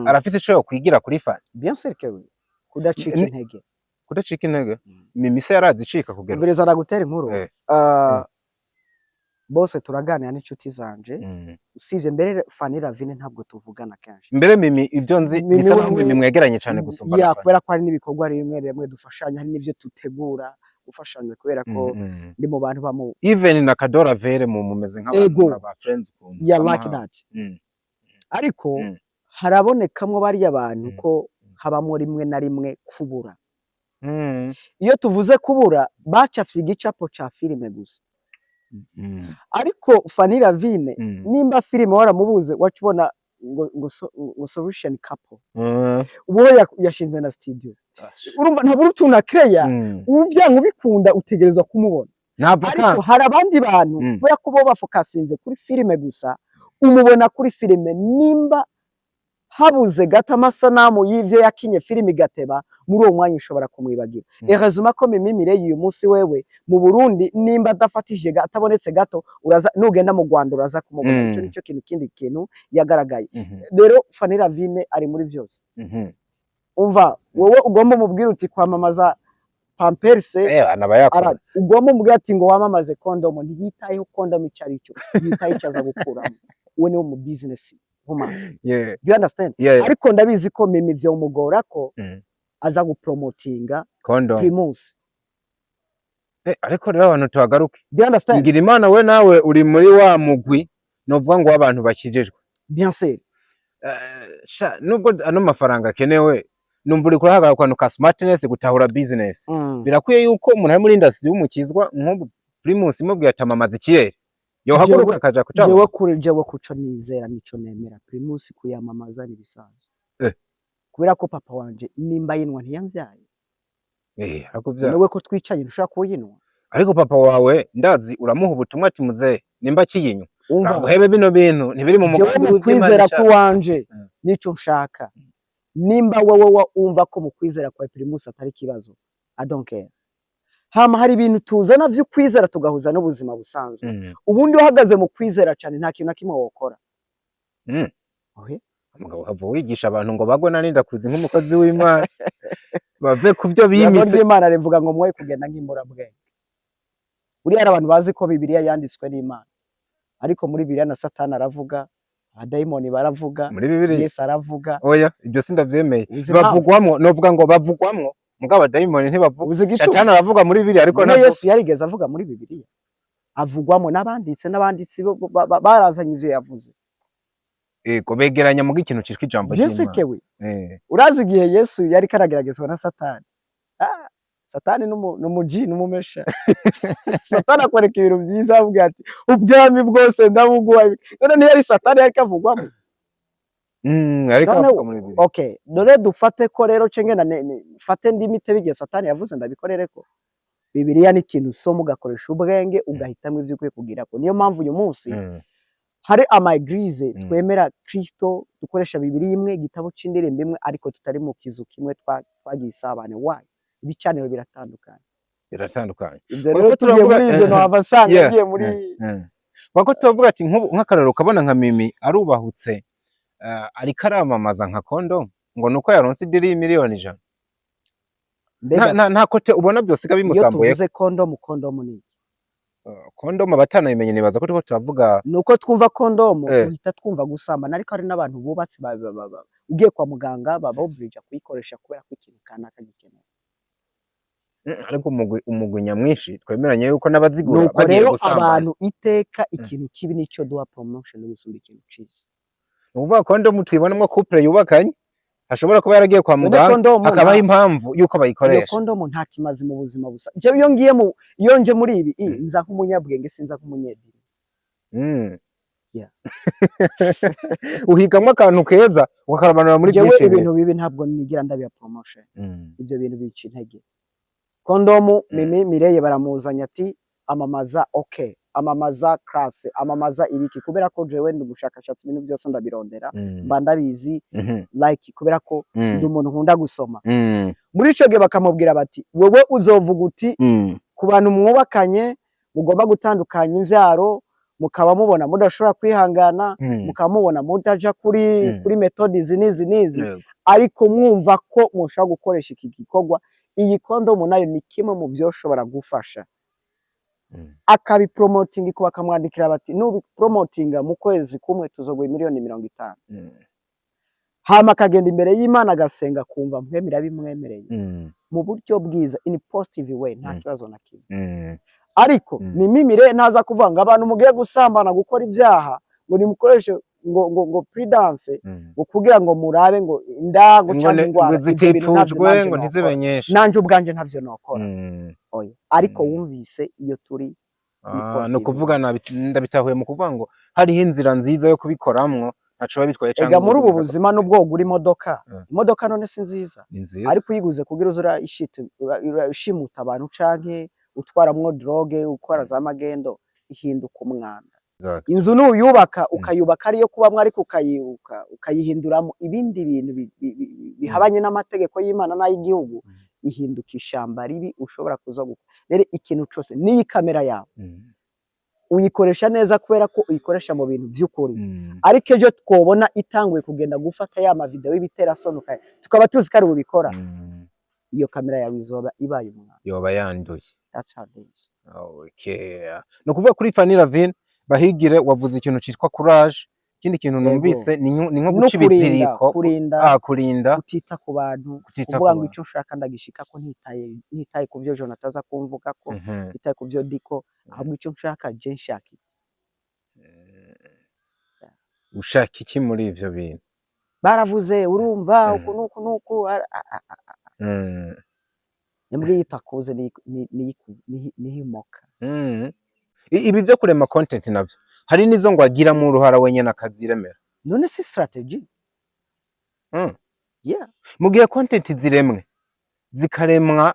arafise ico yo kwigira kuri Fanny. Bien sûr que oui. Kudacika intege. Mimi se yarazicika kugera. Uvereza ndagutera inkuru. Bose turaganira n'inshuti zanje, usivye mbere Fanny Ravine ntabwo tuvugana kenshi. Mbere Mimi ibyo nzi bisa naho Mimi mwegeranye cyane gusumba Fanny. Kubera ko hari n'ibikorwa rimwe dufashanya, hari n'ivyo tutegura gufashanya, kubera ko ndi mu bantu bamu even na Kado Havere mumeze nk'abantu ba friends ukuntu. Like that. Ariko harabonekamwe bari abantu ko habamo rimwe na rimwe kubura. Iyo tuvuze kubura bacafye igicapo ca filime gusa. Ariko Fanny Ravine nimba filime waramubuze wacubona ngo solution couple, uwo yashinze na studio. Urumva ntabura utuna creya, uvyanka ubikunda utegerezwa kumubona. Ariko hari abandi bantu kubera ko bo bafokasinze kuri filime gusa, umubona kuri filime, nimba habuze gato amasanamu y'ivyo yakinye filime igateba, muri uwo mwanya ushobora kumwibagira. Heureusement ko Mimi Mireille uyu munsi wewe mu Burundi nimba adafatishije atabonetse gato, uraza nugenda mu Rwanda uraza kumubona. Ico nico kindi kintu yagaragaye. Rero Fanny Ravine ari muri byose. Umva wowe ugomba mubwira uti kwamamaza Pampers, ugomba mubwira ati ngo wamamaze condom, ntiyitayeho condom icari cyo, yitaye icyaza gukuramo. Uwo ni wo mu business. Do you understand? Ariko ndabizi ko Mimi vyo umugora ko aza gupromotinga Primus. ariko rero abantu tuhagaruke. Do you understand? Ngira Imana we nawe uri muri wa mugwi novuga ngo abantu bakijejwe. Bien sûr. Nubwo ano mafaranga akenewe numva uri kurahagarara kwanu ka smartness gutahura business. Birakwiye yuko umuntu ari muri industry y'umukizwa nk'ubu Primus imubwiye atamamaza ikiyeri. Yohaguruka akaja kucamo. Jewe kuco nizera nico nemera Primus kuyamamaza ni bisanzwe. Kubera ko papa wanje nimba yinwa ntiyamvyaye. Arakuvyaye. Nawe ko twicanye ntushaka kuyinwa. Ariko papa wawe ndazi uramuha ubutumwa ati muze nimba kiyinywa. Hebe bino bintu ntibiri mu mugambi w'Imana kwanje nico nshaka. Nimba wowe umva ko mu kwizera kwa Primus atari kibazo, I don't care. Hama hari ibintu tuzana vyo kwizera tugahuza n'ubuzima busanzwe. Ubundi uhagaze mu kwizera cyane nta kintu nakimwe wokora. Umugabo hava wigisha abantu ngo bagwe naninda kuzi nk'umukozi w'Imana. Bave kubyo bimise. Ijambo ry'Imana rivuga ngo mwoye kugenda nk'imbura bwenge. Uri hari abantu bazi ko Bibiliya yanditswe n'Imana. Ariko muri Bibiliya na Satani aravuga, abadayimoni baravuga, Yesu aravuga. Oya, ibyo sindavyemeye. Bavugwamwo, novuga ngo bavugwamwo, mugabo abadayimoni ntibavuga. Satani aravuga muri Bibiliya ariko na Yesu yarigeze avuga muri Bibiliya. Avugwamwo n'abanditsi barazanye ivyo yavuze. Ego begeranya mu gikintu cishwe ijambo ry'Imana. Urazi igihe Yesu yari karageragezwa na Satani. Satani n'umuji n'umumesha. Satani akwereka ibintu byiza avuga ati ubwami bwose ndabuguha. None ntiyari Satani yari kavugwamo. Ariko avuga muri Bibiliya. Okay, dore dufate ko rero cengena fate ndimite bigiye Satani yavuze ndabikorere ko. Bibiliya ni ikintu usoma ugakoresha ubwenge ugahitamo ivyo ukwiye kugira ko. Niyo mpamvu uyu munsi hari ama-eglise twemera Kristo dukoresha Bibiliya imwe, igitabo c'indirimbo imwe ariko tutari mu kizu kimwe twagiye isabane. Why? Ibicaniro biratandukanye. Ivyo rero tugiye muri ivyo no abasanga ngiye muri wako tuvuga ati nk'akararo kabona nka Mimi arubahutse ariko aramamaza nka Kondo ngo nuko yaronse idiri miliyoni 100. Nta kote ubona byose gabimusambuye. Iyo tuvuze kondomu ni kondomu abatanayimenye nibaza ko turavuga nuko twumva kondomu uhita twumva gusambana ariko hari n'abantu bubatse ugiye kwa muganga baba oblige kuyikoresha kubera ko ikintu kanaka gikeneye. Ariko umugwi nyamwinshi twemeranye yuko n'abazigura bagiye gusambana. Abantu iteka ikintu kibi nico duha promotion no gusumba ikintu ciza. Nuvuga kondomu tuyibonamo couple yubakanye ashobora kuba yaragiye kwa muganga akabaho impamvu yuko bayikoresha. Iyo kondomu nta kimazi mu buzima busa. Iyo nje muri ibi nza nk'umunyabwenge sinza nk'umunyedini. Uhigamwe akantu keza ukarabanura muri byinshi. Ibintu bibi ntabwo nigira ndabiya promotion. Ibyo bintu bica intege. Kondomu Mimi Mireye baramuzanya ati amamaza okay, amamaza class, amamaza ibiki kubera ko jewe ndi umushakashatsi ibintu byose ndabirondera mba ndabizi like kubera ko ndi umuntu nkunda gusoma. Muri ico gihe bakamubwira bati wewe uzovuga uti ku bantu mwubakanye mugomba gutandukanya imvyaro mukaba mubona mudashobora kwihangana mukaba mubona mudaja kuri methods nizi ariko mwumva ko mushaka gukoresha iki gikorwa. Iyi kondomu nayo ni kimwe mu byoshobora gufasha. Akabi promoting ko bakamwandikira bati nubi promotinga mu kwezi kumwe tuzoguha miliyoni 50. Hama akagenda imbere y'Imana agasenga kumva mpemira bimwemereye mu buryo bwiza in positive way nta kibazo na kimwe. Ariko Mimi Mireye ntaza kuvanga abantu mugiye gusambana gukora ibyaha ngo nimukoreshe ngo prudence kugira ngo murabe ngo indago cyangwa ingwara zitipfujwe ngo ntizibenyeshe. Nanje ubwanje ntavyo nokora. Oya ariko wumvise iyo turi no kuvuga ndabitahuye mu kuvuga ngo hariho inzira nziza yo kubikoramwo ntaco babitwaye cyangwa muri ubu buzima n'ubwo ugura imodoka none si nziza ariko uyiguze kugira uzura ishimuta abantu canke utwaramwo droge ukora za magendo ihinduka umwanda. Inzu nuyubaka ukayubaka ariyo kubamwe ariko ukayihinduramo ibindi bintu bihabanye n'amategeko y'Imana n'ay'igihugu ihinduka ishamba ribi ushobora kuza gukora. Rero ikintu cyose ni kamera yawe uyikoresha neza kubera ko uyikoresha mu bintu by'ukuri. Ariko ejo twobona itanguye kugenda gufata ya ma video y'ibitera sonuka tukaba tuzi ko ari ubikora iyo kamera yawe izoba ibaye umwana yoba yanduye. That's how it is. Okay. No kuvuga kuri Fanny Lavine Bahigire wavuze ikintu citwa courage ikindi kintu Yego. numvise ni nko no guca ibiziriko kurinda kutita ku bantu kutita kuvuga ku ngo bantu. ico nshaka ndagishika ko ntitaye ku vyo Jonathan aza kumvuga ko Mhm. ntitaye ku vyo Diko ahubwo ico nshaka je nshaka iki. Ushaka iki muri ivyo bintu? Baravuze urumva uku nuku nuku imbwa iyo itakuze nihimoka. Ibi vyo kurema content navyo hari nizo ngo agiramwo uruhara wenyene akaziremera. None si strategy? Yeah. Mu gihe content ziremwe zikaremwa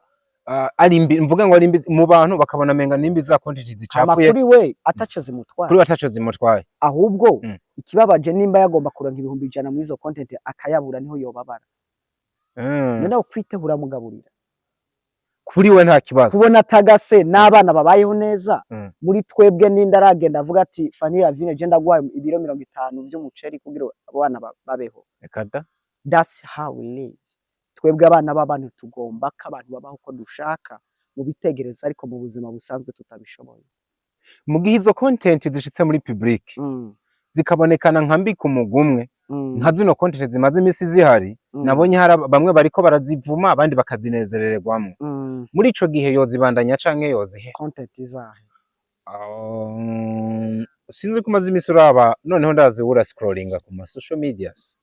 ari mbi, mvuga ngo ari mbi mu bantu bakabona menga nimbi za content zicafuye Kuri we ataco zimutwaye. kuri ataco zimutwaye. Ahubwo ikibabaje nimba yagomba kuronka 100 muri izo content akayabura niho yobabara. None ukwitehura mugaburira. Kuri we nta kibazo. Kubona tagase n'abana babayeho neza muri twebwe ninda aragenda avuga ati Fanny Ravine je ndagwaye ibiro 50 vy'umuceri kugira abana babeho. Ekada. That's how it is. Twebwe abana b'abantu tugomba ko abantu babaho uko dushaka mu bitegereza ariko mu buzima busanzwe tutabishoboye. Mu gihe izo content zishitse muri public zikabonekana nka mbi ku mugumwe nka zino content zimaze imisi zihari nabonye hari bamwe bariko barazivuma abandi bakazinezerererwamo. Muri ico gihe yozibandanya canke yozihe content izahe? Sinzi ko maze imisi uraba noneho ndazi ura scrollinga ku ma social medias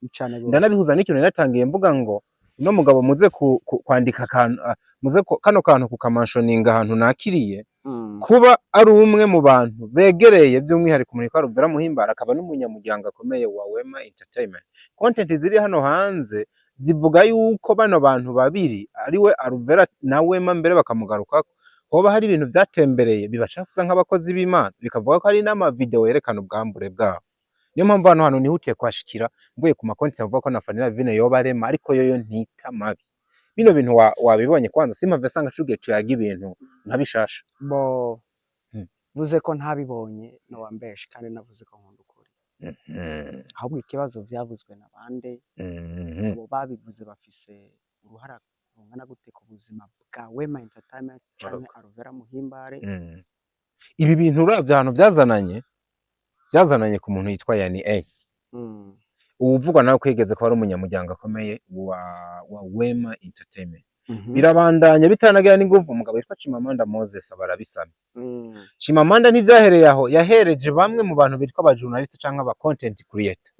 ndanabihuza n'ikintu natangiye mvuga ngo no mugabo muze kwandika muze kano kantu kukamansioninga ahantu nakiriye kuba ari umwe mu bantu begereye by'umwihariko muri kwa Ruvera Muhimbara akaba n'umunyamuryango akomeye wa Wema Entertainment. Content ziri hano hanze zivuga yuko bano bantu babiri ari we Aruvera na Wema mbere bakamugarukako hoba hari ibintu vyatembereye bibacafuza nk'abakozi b'Imana bikavuga ko hari n'ama video yerekana ubwambure bwabo. Niyo mpamvu hano hantu nihutiye kwashikira mvuye ku makonti avuga ko na Fanny Ravine yoba arema ariko yoyo ntita mabi. Bino bintu wabibonye kwanza simpave sanga cuge tuyaga ibintu nkabishasha. Bo vuze ko ntabibonye no wambeshe kandi navuze ko nkunda ukuri. Ahubwo ikibazo vyavuzwe nabande abo babivuze bafise uruhara rungana gute ku buzima bwa Wema Entertainment canke Aruvera Muhimbare. Ibi bintu uravye ahantu vyazananye ku muntu yitwa Yani A. Uvugwa nawe kwigeze ko ari umunyamuryango akomeye wa Wema Entertainment. Birabandanya bitanagera n'inguvu umugabo yitwa Chimamanda Moses abarabisana. Chimamanda ntivyahereye aho yahereje bamwe mu bantu bitwa aba journalist canke aba content creator.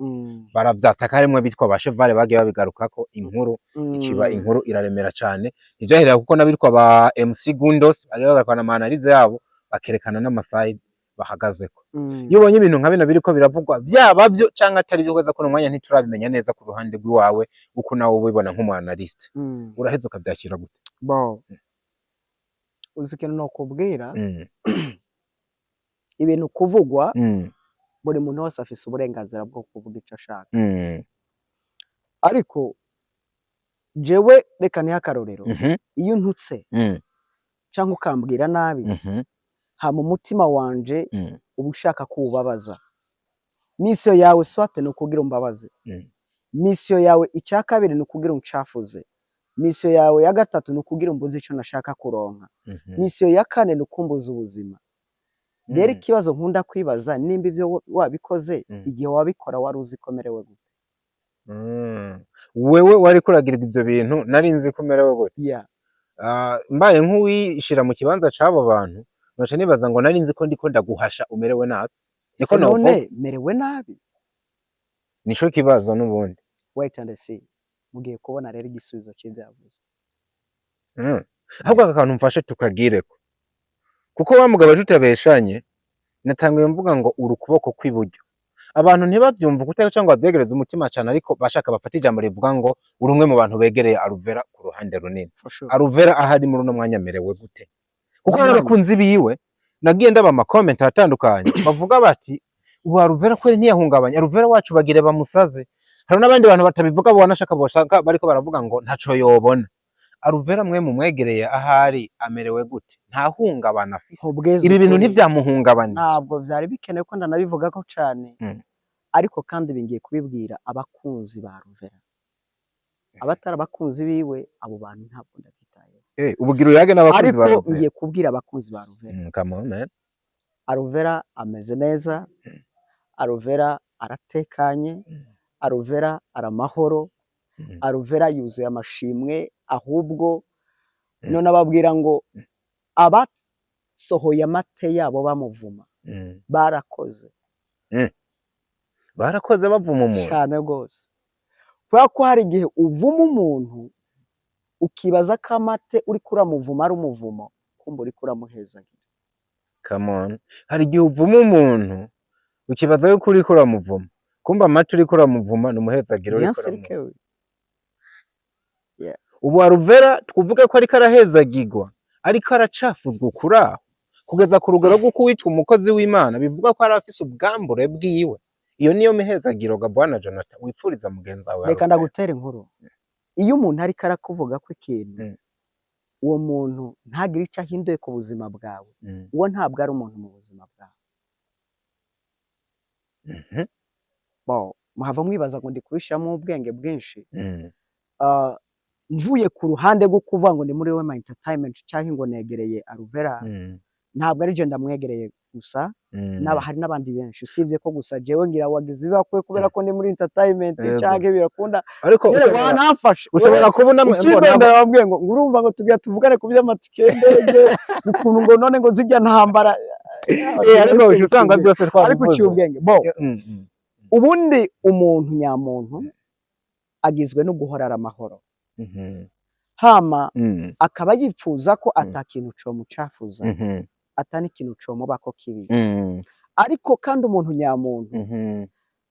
Baravyataka harimwe bitwa ba Chevale bagiye babigarukako inkuru ikiba inkuru iraremera cane. Ntivyahereye kuko nabitwa ba MC Gundos bagiye bagakora ama analyse yabo bakerekana n'amaside bahagazeko. Iyo ubonye ibintu nka bino biriko biravugwa byaba byo canke atari byo kweza ko no mwanya ntiturabimenya neza ku ruhande rw'iwawe uko nawe ubibona nk'umu analyst. Uraheze ukavyakira gute? Bo uzikene no kubwira ibintu kuvugwa buri muntu wese afise uburenganzira bwo kuvuga ico ashaka. Ariko jewe reka ni akarorero iyo ntutse canke ukambwira nabi ha mu mutima wanje ubushaka kubabaza. Misio yawe swate no kugira umbabaze. Misio yawe icyakabiri no kugira uncafuze. Misio yawe ya gatatu no kugira umbuze ico nashaka kuronka. Misio ya kane no kumbuza ubuzima. Rero ikibazo nkunda kwibaza nimba ivyo wabikoze igihe wabikora wari uzikomerewe gute? Wewe wari kuragira ivyo bintu nari nzi ko merewe gute? Yeah. Mbaye nk'uwishira mu kibanza c'abo bantu naca nibaza ngo nari nzi ko ndiko ndaguhasha umerewe nabi. Niko none merewe nabi. Nico kibazo n'ubundi. Wait and see. Mugiye kubona rero igisubizo cy'ibyavuze. Ahubwo akantu mfashe tukagireko. Kuko wa mugabo tutabeshanye natanguye mvuga ngo urukuboko kw'iburyo. Abantu ntibavyumva kutayo cyangwa bavyegereza umutima cyane ariko bashaka bafata ijambo rivuga ngo uri umwe mu bantu begereye Aruvera ku ruhande runini. Aruvera ahari muri no mwanya merewe gute? Kuko n'abakunzi biwe nagiye ndaba ama comment atandukanye bavuga bati ubu Aruvera kweri ntiyahungabanya Aruvera wacu bagire bamusaze. Hari n'abandi bantu batabivuga bo wanashaka boshaka bariko baravuga ngo ntaco yobona. Aruvera mwe mu mwegereye ahari amerewe gute? Nta hungabana afise. Ibi bintu ntivyamuhungabanije. Ntabwo vyari bikenewe ko ndanabivuga ko cyane. Ariko kandi bingiye kubibwira abakunzi ba Aruvera. Abatara abakunzi biwe abo bantu ntabwo ndabitaye. Ubugiro yage n'abakunzi ba Aruvera. Ariko ngiye kubwira abakunzi ba Aruvera. Come on man. Aruvera ameze neza. Aruvera aratekanye, Aruvera aramahoro, Aruvera yuzuye amashimwe, ahubwo none ababwira ngo abasohoye amate yabo bamuvuma barakoze bavuma umuntu cyane rwose, kubera ko hari igihe uvuma umuntu ukibaza ko amate uri kuramuvuma ari umuvumo, kumbe uri kuramuhezagira. come on, hari igihe uvuma umuntu ukibaza yuko uri kuramuvuma, kumbe amate uri kuramuvuma ni umuhezagiro uri kuramuvuma. Ubu Aruvera twavuga ko ariko arahezagirwa, ariko aracafuzwa ukuraho kugeza ku rugero rw'uko witwa umukozi w'Imana bivuga ko ari afise ubwambure bwiwe. Iyo niyo mihezagiro ga Bwana Jonathan wipfuriza mugenzi wawe. Reka ndagutera inkuru. Iyo umuntu ariko arakuvuga ko ikintu, uwo muntu ntagire icyo ahinduye ku buzima bwawe, uwo ntabwo ari umuntu mu buzima bwawe. Muhava mwibaza ngo ndi kubishiramo ubwenge bwinshi. Mvuye ku ruhande rwo kuvuga ngo ni muri Wema Entertainment cyangwa ngo negereye Aruvera, ntabwo ari je ndamwegereye gusa, hari n'abandi benshi, usibye ko gusa jewe ngira wagize ibakwe kubera ko ndi muri entertainment cyangwa birakunda, ariko wanafashe ushobora kubona ndababwiye ngo urumva ngo tugiye tuvugane ku by'amatike ndege ukuntu ngo none ngo zijya ntambara, ariko usanga byose twavuze, ariko uciye ubwenge ubundi umuntu nyamuntu agizwe no guhorara amahoro, hama akaba yipfuza ko atakintu comucafuza, atani ikintu comubako kibi, ariko kandi umuntu nyamuntu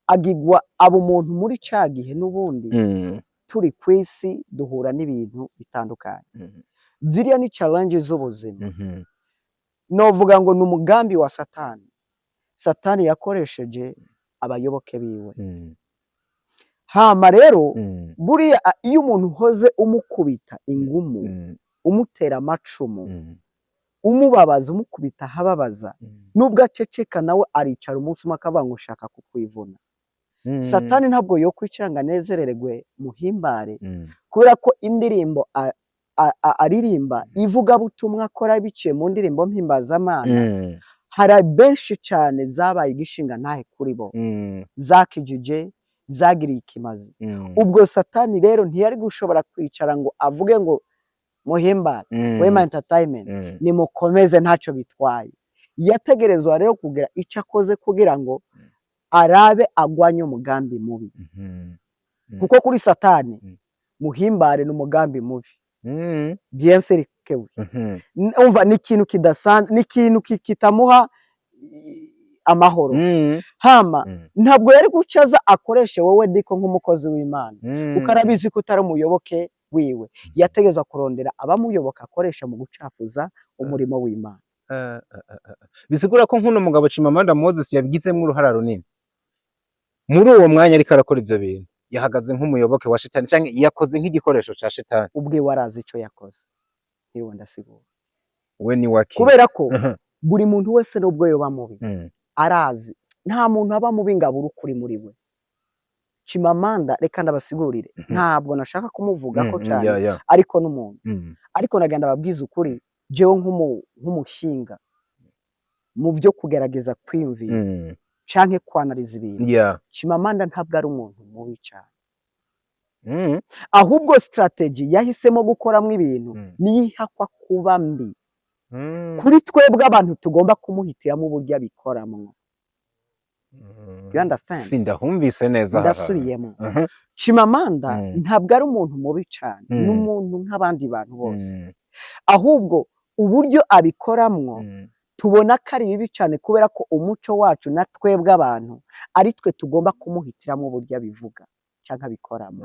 agigwa abo umuntu muri ca gihe n'ubundi turi kwisi duhura n'ibintu bitandukanye, ziriya ni challenge z'ubuzima. Novuga ngo ni umugambi wa Satani yakoresheje abayoboke biwe. Hama rero buriya iyo umuntu uhoze umukubita ingumu, umutera amacumu, umubabaza, umukubita hababaza, nubwo aceceka nawe aricara umunsi umwe akavuga ngo ushaka kukwivuna. Satani ntabwo yo kwicanga nezerererwe muhimbare, kubera ko indirimbo aririmba ivuga butumwa akora biciye mu ndirimbo mpimbazamana, hari benshi cyane zabaye igishinga ntahe kuri bo, zakijije, zagiriye ikimazi. Ubwo Satani rero ntiyari gushobora kwicara ngo avuge ngo muhimbare Wema Entertainment nimukomeze ntacyo bitwaye. Yategerezwa rero kugira icyo akoze kugira ngo arabe agwanye umugambi mubi, kuko kuri Satani muhimbare n'umugambi mubi. Bien sûr kewe umva ni ikintu kidasanzwe, ni ikintu kitamuha amahoro. Hama ntabwo yari gucaza akoreshe wowe ndiko nk'umukozi w'Imana, ukarabizi ko utari umuyoboke wiwe, yategezwa kurondera abamuyoboka akoresha mu gucafuza umurimo w'Imana. Bisigura ko nkuno mugabo Chimamanda Moses yabigizemo uruhara runini muri uwo mwanya, ariko arakora ivyo bintu yahagaze nk'umuyoboke wa Shitani cyangwa yakoze nk'igikoresho ca Shitani. Ubwe warazi ico yakoze, ntiriwe ndasigura we ni waki, kubera ko buri muntu wese n'ubwo yoba mubi arazi, nta muntu aba mubi ngabura ukuri muri we. Chimamanda reka ndabasigurire, ntabwo nashaka kumuvuga ko cyane, ariko n'umuntu, ariko nagenda babwiza ukuri jewe nk'umuhinga mu byo kugerageza kwimvira canke kwanariza ibintu. Chimamanda ntabwo ari umuntu mubi cyane, ahubwo strategy yahisemo gukoramo ibintu niyihakwa kuba mbi. Kuri twebwe abantu tugomba kumuhitiramo uburyo abikoramo. You understand? Sindahumvise neza. Ndasubiyemo. Chimamanda ntabwo ari umuntu mubi cyane, n'umuntu nk'abandi bantu bose, ahubwo uburyo abikoramo tubona ko ari bibi cyane, kubera ko umuco wacu na twebwe abantu ari twe tugomba kumuhitiramo uburyo abivuga cyangwa abikoramo.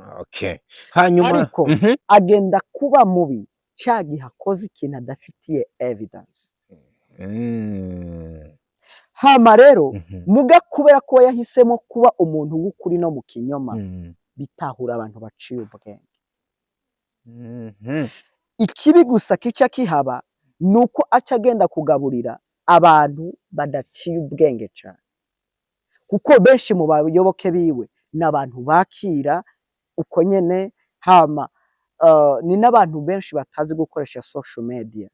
Hanyuma ariko agenda kuba mubi cyagihe akoze ikintu adafitiye evidence. Hama rero muga kubera ko yahisemo kuba umuntu w'ukuri no mu kinyoma, bitahura abantu baciye ubwenge. Ikibi gusa kica kihaba nuko aca agenda kugaburira abantu badaciye ubwenge cyane, kuko benshi mu bayoboke biwe n'abantu bakira uko nyene. Hama ni n'abantu benshi batazi gukoresha social media.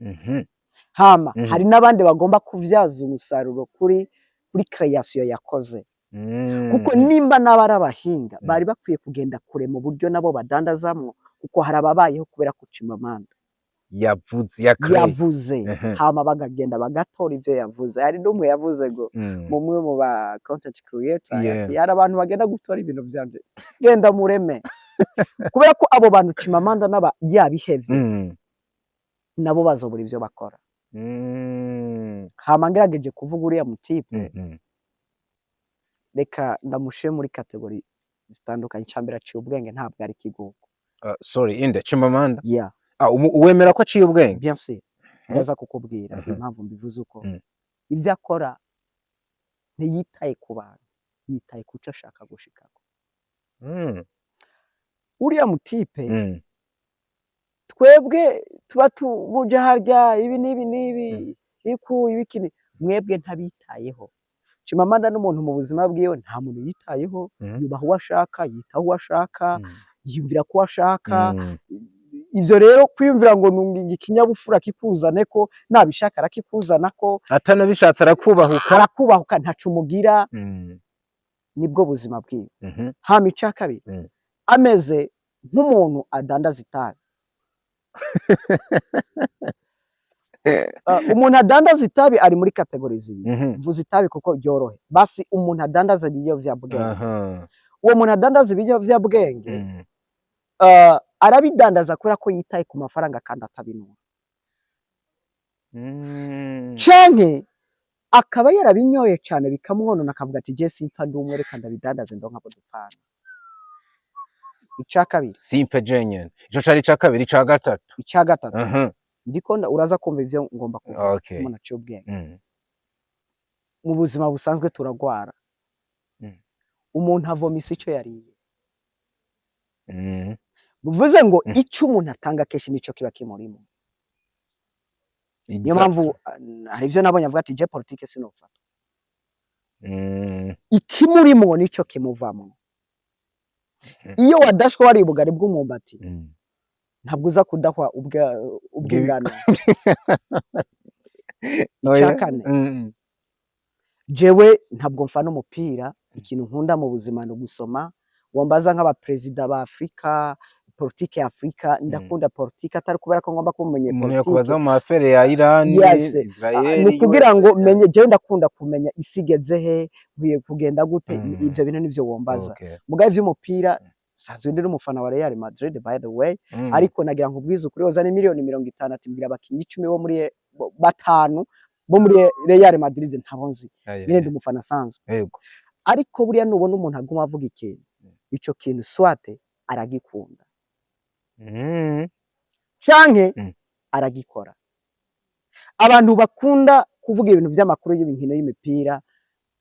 Hama hari n'abandi bagomba kuvyaza umusaruro kuri creation yakoze. kuko nimba n'abari abahinga bari bakwiye kugenda kure mu buryo nabo badandazamwo, kuko hari ababayeho kubera ko Chimamanda yavuze hama bagagenda bagatora ivyo yavuze. Hari n'umwe yavuze ngo mumwe mu ba content creator ati hari abantu bagenda gutora ibintu vyanje, genda mureme kubera ko abo bantu Chimamanda naba yabihevye nabo bazobura ivyo bakora. Hama ngerageje kuvuga uriya mutipe reka ndamushe muri kategori zitandukanye. Icambere aciye ubwenge, ntabwo ari kigugu. Sorry, inde Chimamanda? Yeah. Wemera ko aciye ubwenge? Bien sûr. Ndaza kukubwira impamvu mbivuze uko. Ivyo akora ntiyitaye ku bantu, yitaye kuco ashaka gushikako. Uriya mutipe twebwe tuba tubuja harya ibi n'ibi iku ibikini, mwebwe ntabitayeho. Chimamanda n'umuntu mu buzima bwiwe nta muntu yitayeho, yubaha uwo ashaka, yitaho uwo ashaka, yiyumvira ko ashaka. Ivyo rero kwiyumvira ngo nungi ikinyabufura kikuzane ko nabishaka arakikuzana ko, atanabishatse arakubahuka ntacu mugira. Nibwo buzima bwiwe. Hama ica kabiri ameze nk'umuntu adandaza itabi. Umuntu adandaza itabi ari muri kategori zibiri. Mvuze itabi kuko ryorohe. Basi umuntu adandaza ibiyovyabwenge, uwo muntu adandaza ibiyovyabwenge arabidandaza kubera ko yitaye ku mafaranga kandi atabinura. Canke akaba yarabinyoye cane bikamwonona akavuga ati je simpfa ndumwe, reka ndabidandaze ndonka abo dupfana. Ica kabiri simpe jenyene. Ico cari ica kabiri. Ica gatatu ndiko uraza kumva ivyo ngomba kuvuga. Umuntu aciye ubwenge mu buzima busanzwe turagwara. Umuntu avomisa ico yariye. Bivuze ngo ico umuntu atanga kenshi nico kiba kimurimo. Niyo mpamvu hari ivyo nabonye avuga ati je politique sinofata. Ikimurimo nico kimuvamo. Iyo wadashwe wari ubugari bw'umwumbati ntabwo uza kudahwa ubw'ingano. Ica kane jewe ntabwo mfana umupira, ikintu nkunda mu buzima no gusoma. Wambaza nk'aba president ba Afrika, politique ya Afrika, ndakunda politique atari kubera ko ngomba kumenye politique. Kubaza mu affaire ya Iran, Israel, ni kugira ngo menye, jewe ndakunda kumenya isigeze he, biye kugenda gute. Ivyo bintu nivyo wombaza. Mugaye vy'umupira sanzwe ndi umufana wa Real Madrid by the way, ariko nagira ngo ubwize ukuri ozana miliyoni 50 ati mbira abakinyi 10 bo muri batanu bo muri Real Madrid ntabonzi. Nyine ndi umufana sanzwe. Yego. Ariko buriya nubona umuntu aguma avuga ikintu, ico kintu swate aragikunda. Canke aragikora. Abantu bakunda kuvuga ibintu vy'amakuru y'ibinkino y'imipira,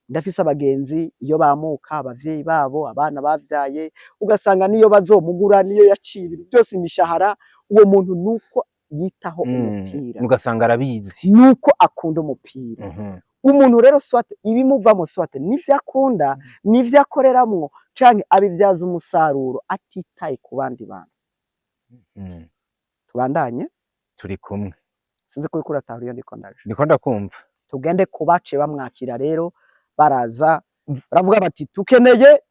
ndafise abagenzi iyo bamuka abavyeyi babo abana bavyaye ugasanga niyo bazomugura niyo yaciye ibintu byose imishahara, uwo muntu nuko yitaho umupira, ugasanga arabizi nuko akunda umupira. Umuntu rero swate ibimuvamo swate nivyo akunda, nivyo akoreramwo, canke abivyaza umusaruro atitaye ku bandi bantu. Tubandanye turi kumwe. Sinzi ko uriko uratahura iyo ndiko ndakumva. Tugende kubace bamwakira rero baraza baravuga bati tukeneye,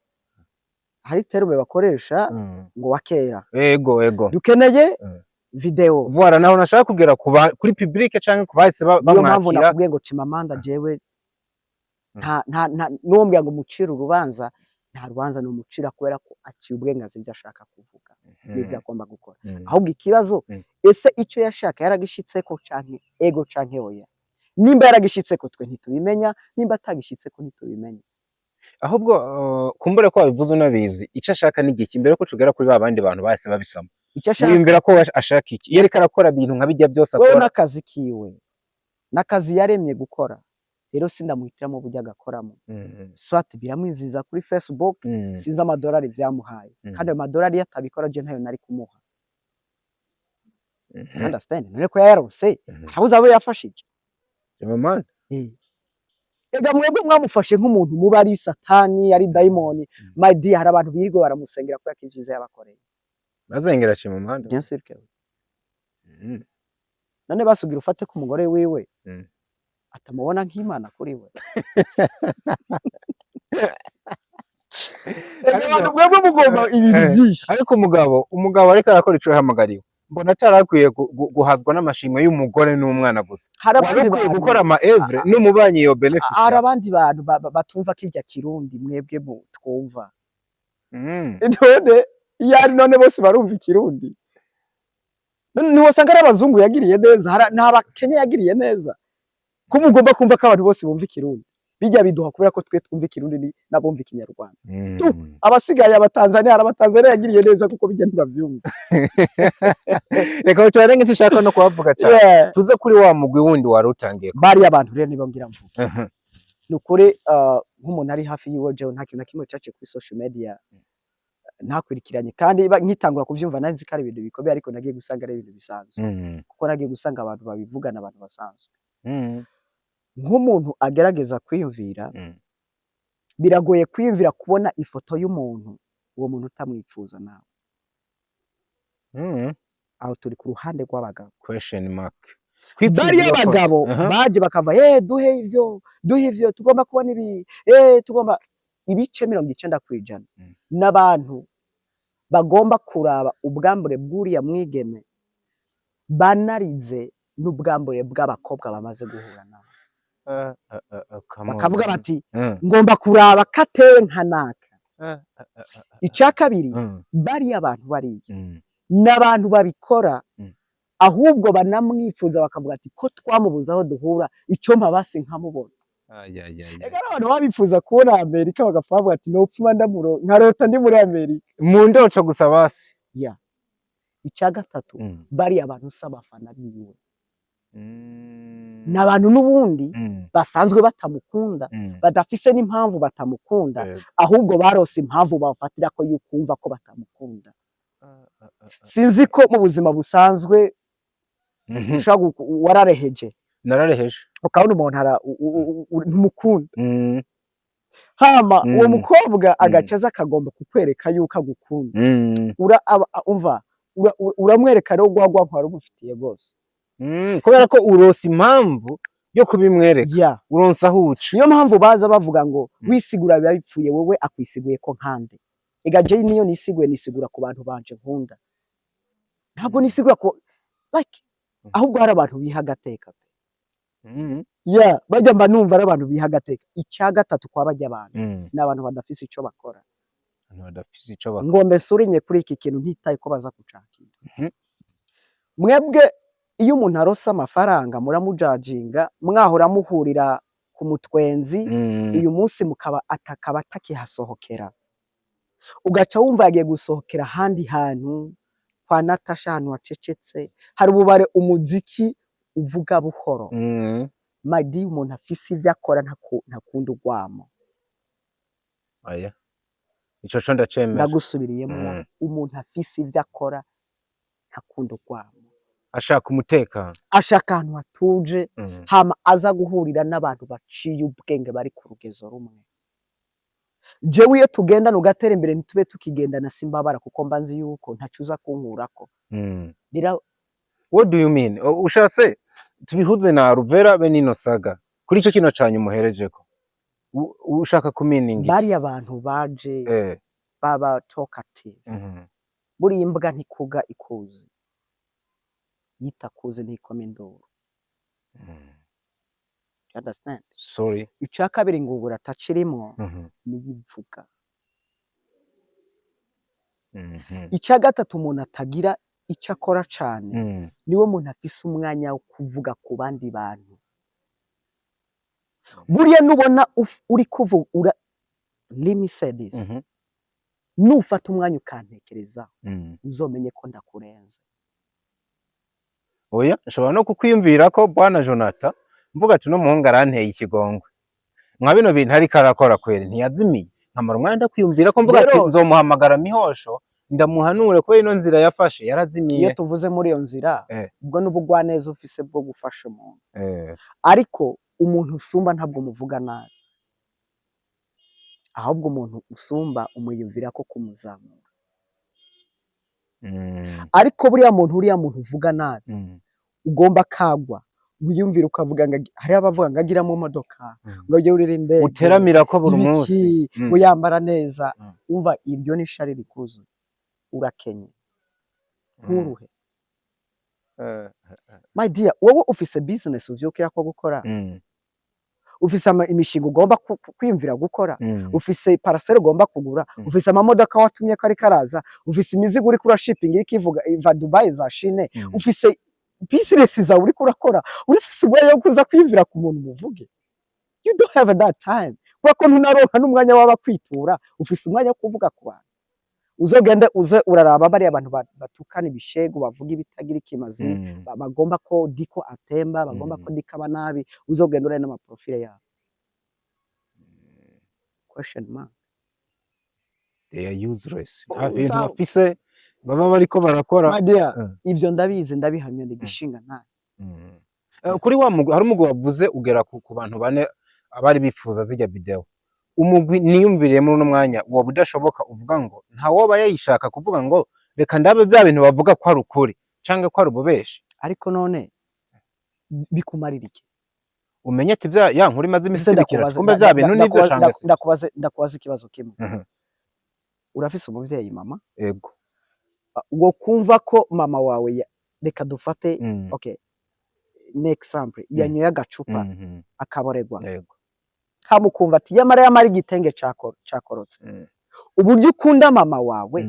hari terme bakoresha ngo wakera. Ego. Dukeneye video. Voilà, naho nashaka kugera kuri public canke kubahise bamwakira. Niyo mpamvu nakubwiye ngo Chimamanda jewe nta n'umbwira ngo mucira urubanza, nta rubanza no mucira kubera ko aciye ubwengazi byo ashaka kuvuga n'ivyo agomba gukora. Ahubwo ikibazo ese ico yashaka yaragishitseko canke ego canke oya. Nimba yaragishitseko twe ntitubimenya, nimba atagishitseko ntitubimenya. Ahubwo kumbure ko wabivuze unabizi ico ashaka n'igiki mbere ko cugera kuri babandi bantu bahise babisama. Wiyumvira ko ashaka iki? Iyo ariko arakora ibintu nka bijya byose akora. Wewe nakazi kiwe, nakazi yaremye gukora, rero sindamuhitiramo burya agakoramo. Swat biramwiziza kuri Facebook, sinza amadolari vyamuhaye, kandi ayo madolari yatabikora je ntayo nari kumuha. Understand? None ko yararose habuze abo yafashije. Chimamanda Ega mwebwe mwamufashe nk'umuntu muba ari satani, ari daimoni. My dear, hari abantu birirwa baramusengera ko yakivyiza yabakoreye. Bazengera Chimamanda? Bien sûr que. None basugira ufate ku mugore wiwe atamubona nk'Imana kuri we. abantu mwebwe mugomba ibintu byinshi. Ariko umugabo ariko arakora ico yahamagariwe, mbona atarakwiye guhazwa n'amashimwe y'umugore n'umwana gusa, warakwiye gukora ama evre n'umubanyi yo benefice. Hari abandi bantu batumva kirya kirundi mwebwe twumva, none bose barumva ikirundi. Ntiwosanga ari abazungu yagiriye neza, n'abakenya yagiriye neza, ko mugomba kumva ko abantu bose bumva ikirundi. Bijya biduha kubera ko twe twumva ikirundi nabumva ikinyarwanda. Abasigaye abatanzania, hari abatanzania yagiriye neza kuko bijya ntibavyumva. Reka tubarenge tushaka no kubavuga cyane. Tuze kuri wa mugwi wundi wari utangiye. Bari abantu rero nibongira mvuga. Nukuri nk'umuntu ari hafi yiwe jewe nta kintu na kimwe cace kuri social media ntakwirikiranye, kandi nkitangura kuvyumva nazi ko ari ibintu bikomeye, ariko nagiye gusanga ari ibintu bisanzwe, kuko nagiye gusanga abantu babivugana, abantu basanzwe. Nk'umuntu agerageza kwiyumvira, biragoye kwiyumvira kubona ifoto y'umuntu uwo muntu utamwipfuza nawe. Aho turi ku ruhande rw'abagabo. Question mark. Bari abagabo baje bakava duhe ivyo tugomba kubona ibi tugomba ibice 90% n'abantu bagomba kuraba ubwambure bw'uriya mwigeme banarize n'ubwambure bw'abakobwa bamaze guhura nabo. Bakavuga bati ngomba kuraba kateye nkanaka. Icya kabiri, bari abantu bariye n'abantu babikora, ahubwo banamwifuza bakavuga ati ko twamubuza aho duhura, icyo mpabasi nkamubona. Ega abantu babifuza kubona Amerika bagavuga ati nopfuma nkarota ndi muri Amerika mu ndoco gusa basi. Icya gatatu, bari abantu s'abafana biwe, n'abantu n'ubundi basanzwe batamukunda, badafise n'impamvu batamukunda, ahubwo barose impamvu bafatira ko yukumva ko batamukunda. Sinzi ko mu buzima busanzwe warareheje. Narareheje. Ukabona umuntu ntumukunda. Hama uwo mukobwa agacaza akagomba kukwereka yuko agukunda. Uramwereka rero gwagwa nkwari umufitiye rwose. Kubera ko urose impamvu yo kubimwereka. Uronsa huca. Niyo mpamvu baza bavuga ngo wisigura biba bipfuye, wowe akwisiguye ko nkande. Ega je niyo nisigura ku bantu banje nkunda. Ntabwo nisigura ko like ahubwo hari abantu biha agateka. Bajya mba numva ari abantu biha agateka. Icya gatatu kwa bajya abantu n'abantu badafise ico bakora. Ngombe surinye kuri iki kintu ntitaye ko baza kucakira. Mwebwe iyo umuntu arosa amafaranga muramujajinga, mwahora muhurira ku mutwenzi, uyu munsi mukaba atakihasohokera, ugaca wumva yagiye gusohokera ahandi hantu kwa Natasha, ahantu hacecetse, hari ububare, umuziki uvuga buhoro. Madi umuntu afise ivyo akora ntakunda urwamo. Ico co ndacemera. Ndagusubiriyemo, umuntu afise ivyo akora ntakunda urwamo. Ashaka umutekano, ashaka ahantu hatuje, hama aza guhurira n'abantu baciye ubwenge bari ku rugezo rumwe. Jewe iyo tugendana ugatera imbere ntitube tukigendana simbabara, kuko mbanzi yuko ntacuza kunkurako. What do you mean? Ushatse tubihuze na Ruvera be nino saga kuri ico kino canye umuherejeko, ushaka kuminingi bari abantu baje baba talkative. Buri imbwa ntikuga ikuzi, yitakuze ntikoma induru. You understand? Sorry. Icya kabiri ngo ubura tacirimo niyivuga. Icya gatatu umuntu atagira icyo akora cyane, niwe muntu afise umwanya wo kuvuga ku bandi bantu. Buriya nubona uri kuvuga, let me say this, nufata umwanya ukantekereza, uzomenye ko ndakurenze. Oya, nshobora no kukwiyumvira ko bwana Jonathan mvuga ati no muhungu aranteye ikigongwe, mwa bino bintu ariko arakora kweri ntiyazimiye, nkamara umwanya ndakwiyumvira ko mvuga ati nzomuhamagara mihosho ndamuhanure ko ino nzira yafashe yarazimiye. Iyo tuvuze muri iyo nzira, ubwo n'ubugwaneza ufise bwo gufasha umuntu, ariko umuntu usumba ntabwo muvuga nabi, ahubwo umuntu usumba umuyumvira ko kumuzamura. Ariko uriya muntu uvuga nabi, ugomba kagwa, wiyumvira ukavuga ngo hari abavuga ngo agira mu modoka ngo ujye urira indege uteramira ko buri munsi ngo yambara neza umva iryo ni shari rikuzuye urakenye nturuhe my dear wowe ufise business uvyukira ko gukora ufise imishinga ugomba kwiyumvira gukora ufise parcelle ugomba kugura ufise amamodoka watumye ko ari karaza ufise imizigo uri kura shipping iri kivuga iva Dubai za Chine ufise business zawe uri kurakora urifise ubwo yo kuza kwiyumvira ku muntu muvuge you don't have that time kuko ntunaronka n'umwanya waba kwitura ufise umwanya wo kuvuga ku bantu uzogende uze uraraba bari abantu batukana ibishego bavuga ibitagira ikimazi bagomba ko diko atemba bagomba ko dikaba nabi uzogende urane n'ama profile yabo question mark they are useless ibintu bafise baba bariko barakora ivyo ndabizi ndabihamya ndigishinga nta kuri wa hari umugabo wavuze ugera ku bantu bane abari bifuza zijya video umugwi niyumviriye muri uno mwanya uwo budashoboka uvuga ngo nta woba yayishaka kuvuga ngo reka ndabe bya bintu bavuga ko ari ukuri canke ko ari ububeshi ariko none bikumarira iki umenye ati vya ya nkuri maze imisirikira kumbe bya bintu nivyo canke se ndakubaza ikibazo kimwe urafise umuvyeyi mama ego uwo kumva ko mama wawe reka dufate okay next example yanyoye agacupa akaboregwa ego hamukumva ati yamara igitenge cakorotse uburyo ukunda mama wawe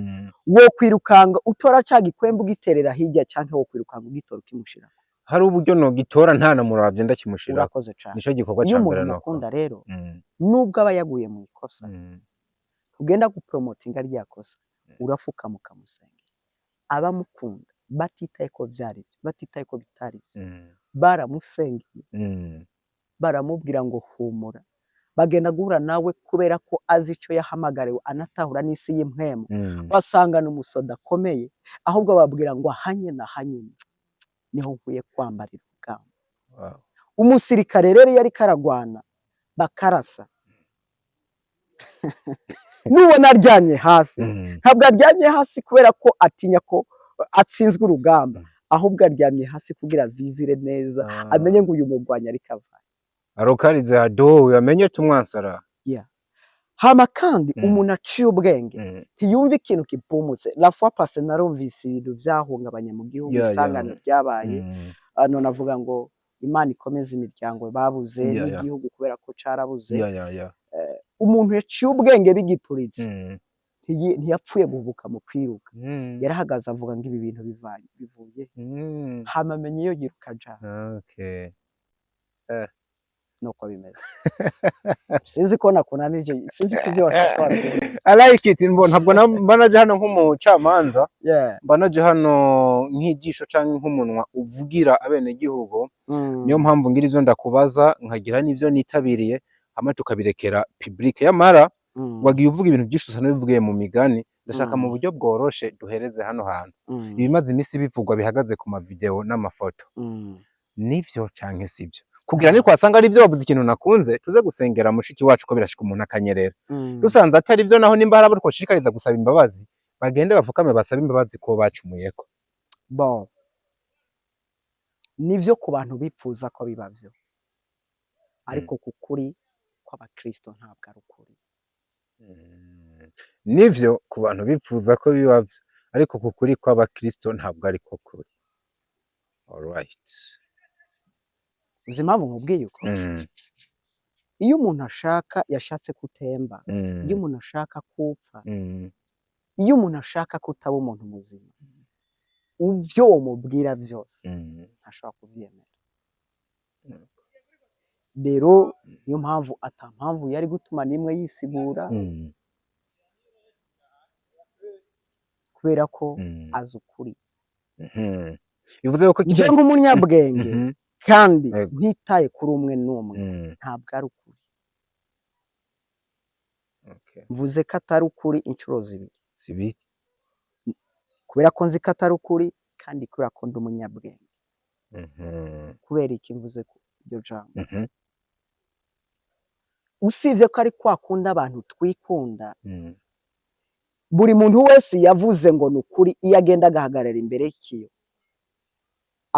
wo kwirukanga utora cagikwemba ugiterera hirya canke wo kwirukanga ugitora ukimushira hari uburyo no gitora nta na muravye ndakimushira urakoze cyane nico gikorwa cyambere no ukunda rero nubwo aba yaguye mu ikosa ugenda gupromotinga rya kosa urafuka mukamusenga abamukunda batitaye ko vyari byo batitaye ko bitari byo baramusengeye baramubwira ngo humura bagenda guhura nawe kubera ko azi ico yahamagariwe anatahura n'isi y'impwemo basangana umusoda akomeye ahubwo babwira ngo ahanye na hanye niho nkwiye kwambarira ubwamba umusirikare rero yari karagwana bakarasa nubona aryamye hasi ntabwo aryamye hasi kubera ko atinya ko atsinzwe urugamba ahubwo aryamye hasi kugira vizire neza amenye ngo uyu mugwanya ari kava arokarize hado yamenye tumwansara hama kandi umuntu aciye ubwenge ntiyumva ikintu kipumutse la fois passée narumvise ibintu byahungabanye mu gihugu isangano byabaye none avuga ngo Imana ikomeza imiryango babuze n'igihugu kubera ko carabuze umuntu yaciye ubwenge bigituritse ntiyapfuye guhubuka mu kwiruka yarahagaze avuga ngo ibi bintu bivuye hama amenye iyo yiruka jana nuko bimeze sinzi ko nakunanije sinzi ko ibyo washobora I like it ntabwo mbanaje hano nk'umucamanza mbanaje hano nk'ijisho canke nk'umunwa uvugira abene gihugu niyo mpamvu ngira ivyo ndakubaza nkagira n'ivyo nitabiriye hamwe tukabirekera public yamara wagiye uvuga ibintu byinshi usana bivugiye mu migani ndashaka mu buryo bworoshe duhereze hano hantu ibimaze imisi bivugwa bihagaze ku ma video n'amafoto nivyo canke sivyo kugira ni kwasanga ari byo bavuze ikintu nakunze tuze gusengera mushiki wacu ko birashika umuntu akanyerera dusanze atari byo naho nimba harabo twoshikariza gusaba imbabazi bagende bafukame basaba imbabazi ko bacumuyeko bon nivyo ku bantu bipfuza ko bibavyo ariko kukuri kw'abakristo ntabwo ari ukuri nivyo ku bantu bipfuza ko bibavyo ariko kukuri kw'abakristo ntabwo ari ko kuri alright uzi impamvu nkubwiye uko iyo umuntu yashatse kutemba iyo umuntu ashaka kupfa iyo umuntu ashaka kutaba umuntu muzima uvyo umubwira vyose ntashobora kuvyemera rero niyo mpamvu atampamvu yari gutuma nimwe yisigura kubera ko azi ukuri bivuze ko kijya nk'umunyabwenge kandi ntitaye kuri umwe n'umwe ntabwo ari ukuri mvuze ko atari ukuri inshuro zibiri kubera ko nzi ko atari ukuri kandi kubera ko ndi umunyabwenge kubera iki mvuze iryo jambo usibye ko ari kwa kundi abantu twikunda buri muntu wese yavuze ngo ni ukuri iyo agenda agahagarara imbere y'ikiyo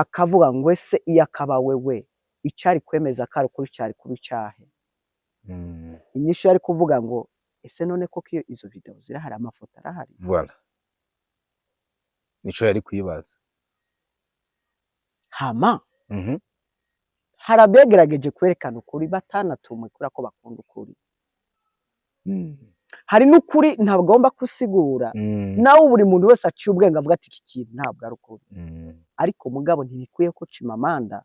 akavuga ngo ese iyo akaba wewe icyari kwemeza ko ari ukuri cyari kuba icyahe. Inyishu yari kuvuga ngo ese none koko iyo izo video zirahari, amafoto arahari. Voilà. Nico yari kwibaza. Hama hari abegerageje kwerekana ukuri batanatumwe kubera ko bakunda ukuri. Hari n'ukuri ntagomba kusigura nawe buri muntu wese aciye ubwenge avuga ati iki kintu ntabwo ari ukuri. Ariko mugabo ntibikwiye ko Chimamanda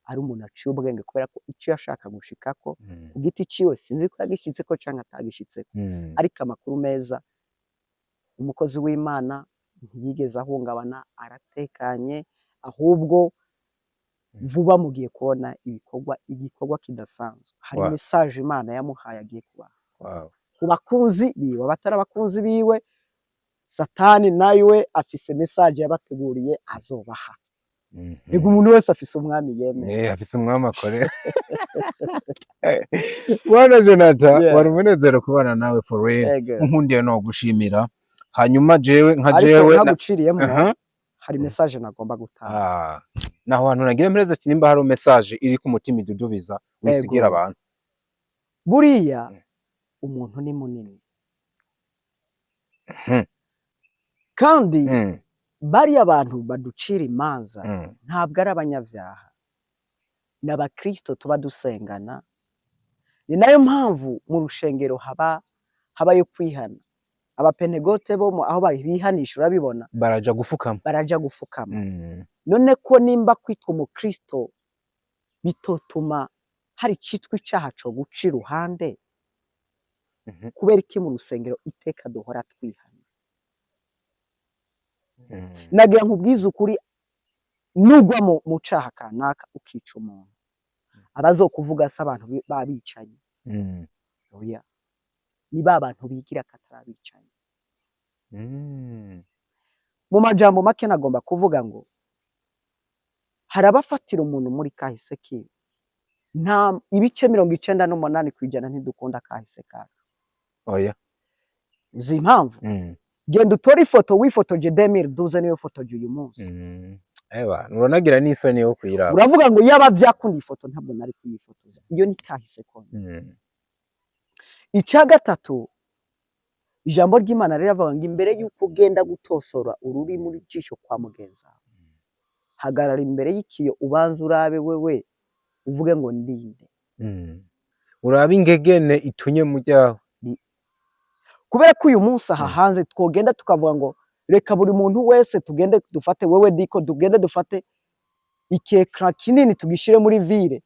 ari umuntu aciye ubwenge kubera ko icyo yashaka gushikako ku giti ciwe sinzi ko yagishitseko canke atagishitseko. Ariko amakuru meza, umukozi w'Imana ntiyigeze ahungabana, aratekanye, ahubwo vuba mugiye kubona igikorwa kidasanzwe. Hari message Imana yamuhaye agiye kubaha. Ku bakunzi biwe, abatari abakunzi biwe, Satani nawe afise message yabateguriye azobaha. Ego umuntu wese afise umwami yemeye. Afise umwami akorera. Bwana Jonathan, wari umunezero kubana nawe for real. Nkundiye no gushimira. Hanyuma jewe nka jewe naguciriyemo hari message nagomba gutanga. Naho hantu nagiye mpereza kinimba hari message iri ku mutima idudubiza wisigira abantu. Buriya umuntu ni munini. Kandi bari abantu baducira imanza ntabwo ari abanyavyaha, n'abakristo tuba dusengana. Ni nayo mpamvu mu rushengero habayo kwihana. Abapenegote bo aho bihanisha urabibona baraja gufukama. None ko nimba kwitwa umukristo bitotuma hari cyitwa icyaha cyo guca iruhande, kubera iki mu rusengero iteka duhora twihana. Nagira nkubwiza ukuri, nugwa mu caha kanaka ukica umuntu, abazokuvuga se abantu babicanye. Oya, ni abantu bigira katarabicanye. Mu majambo make nagomba kuvuga ngo hari abafatira umuntu muri kahise kiwe. Nta ibice 98% ntidukunda kahise kacu. Oya. Uzi impamvu? Genda utore ifoto wifotoje 2012 niyo fotoje uyu munsi. Eba, uronagira n'isoni yo kuyiraba. Uravuga ngo yaba byakunda ifoto ntabwo nari kuyifotoza. Iyo ni kahise konye. Icya gatatu, ijambo ry'Imana riravuga ngo imbere y'uko ugenda gutosora ururi muri cisho kwa mugenza, hagarara imbere y'ikiyo ubanza urabe wewe uvuge ngo ndinde. Urabe ingegene itunye mu ryaho. Kubera ko uyu munsi aha hanze twogenda tukavuga ngo reka buri muntu wese tugende dufate wewe diko tugende dufate ikekra kinini tugishire muri ville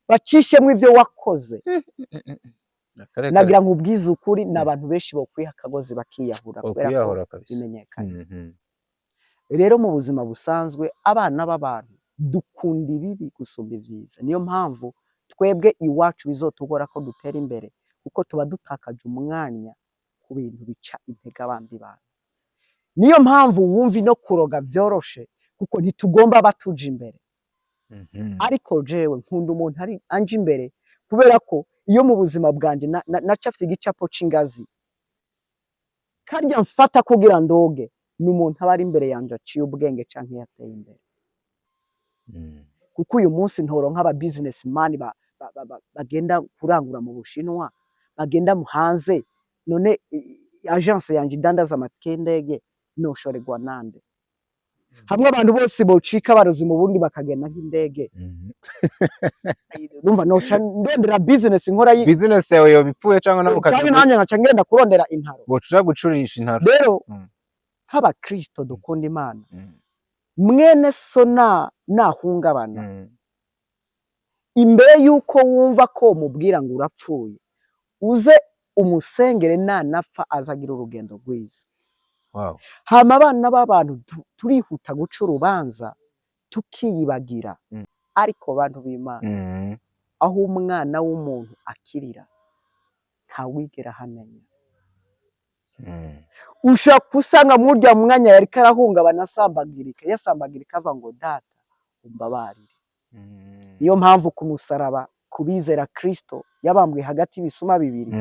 bacishemwe ivyo wakoze. Nagira nkubwiza ukuri n'abantu benshi bo kwiha kagozi bakiyahura kubera ko bimenyekanye. Rero mu buzima busanzwe abana b'abantu dukunda ibibi gusumba ibyiza. Niyo mpamvu twebwe iwacu bizotugora ko dutera imbere kuko tuba dutakaje umwanya ku bintu bica intege abandi bantu. Niyo mpamvu wumva no kuroga vyoroshe kuko ntitugomba batuje imbere. Ariko jewe nkunda umuntu ari anje imbere kubera ko iyo mu buzima bwanje nacafye igicapo c'ingazi karya mfata kugira ndoge n'umuntu aba ari imbere yanje aciye ubwenge canke yateye imbere. Kuko uyu munsi ntoronka aba businessman bagenda kurangura mu Bushinwa, bagenda mu hanze, none agence yanje idandaza amatike noshoregwa nande. Hamwe abantu bose bocika barozi mu Burundi bakagenda nk'indege. Numva noca ndondera business nkora business yawe yo bipfuye cyangwa nabo cyangwa nanye nkaca ngenda kurondera intaro. Bocuja gucurisha intaro. Rero haba Kristo dukunda Imana. Mwene so nahungabana. Imbere yuko wumva ko mubwira ngo urapfuye, uze umusengere nanapfa azagira urugendo rwiza. Wow. Hama abana b'abantu turihuta guca urubanza tukiyibagira. Ariko bantu b'Imana aho umwana w'umuntu akirira nta wigera hamenya. Ushaka kusanga murya mwanya yari karahungabana asambagirika, yasambagirika ava ngo data umbabarire. Iyo mpamvu ku musaraba kubizera Kristo yabambwe hagati y'ibisuma bibiri.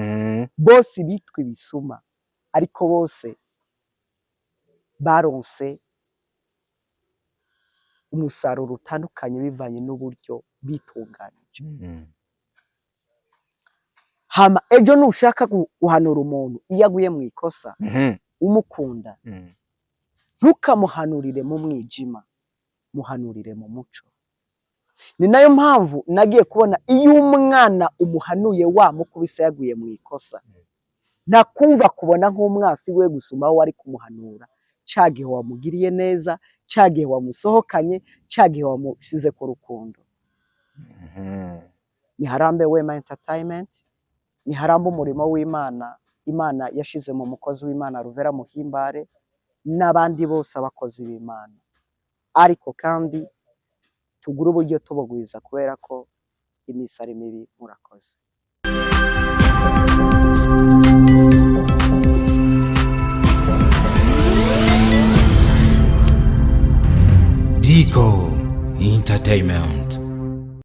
Bose bitwa ibisuma ariko bose baronse umusaruro utandukanye bivanye n'uburyo bitunganije. Hama ejo nushaka guhanura umuntu iyo aguye mu ikosa umukunda, ntukamuhanurire mu mwijima, muhanurire mu muco. Ni nayo mpamvu nagiye kubona iyo umwana umuhanuye wamukubise yaguye mu ikosa, nakumva kubona nk'umwasi we gusuma aho wari kumuhanura, cagihe wamugiriye neza, cagihe wamusohokanye, cagihe wamusize ku rukundo. Ni Harambe Wema Entertainment, ni Harambe umurimo w'Imana, Imana yashize mu mukozi w'Imana Ruvera Muhimbare n'abandi bose abakozi b'Imana. Ariko kandi tugura uburyo tubugwiza kubera ko imisi ari mibi. Murakoze. Digo Entertainment.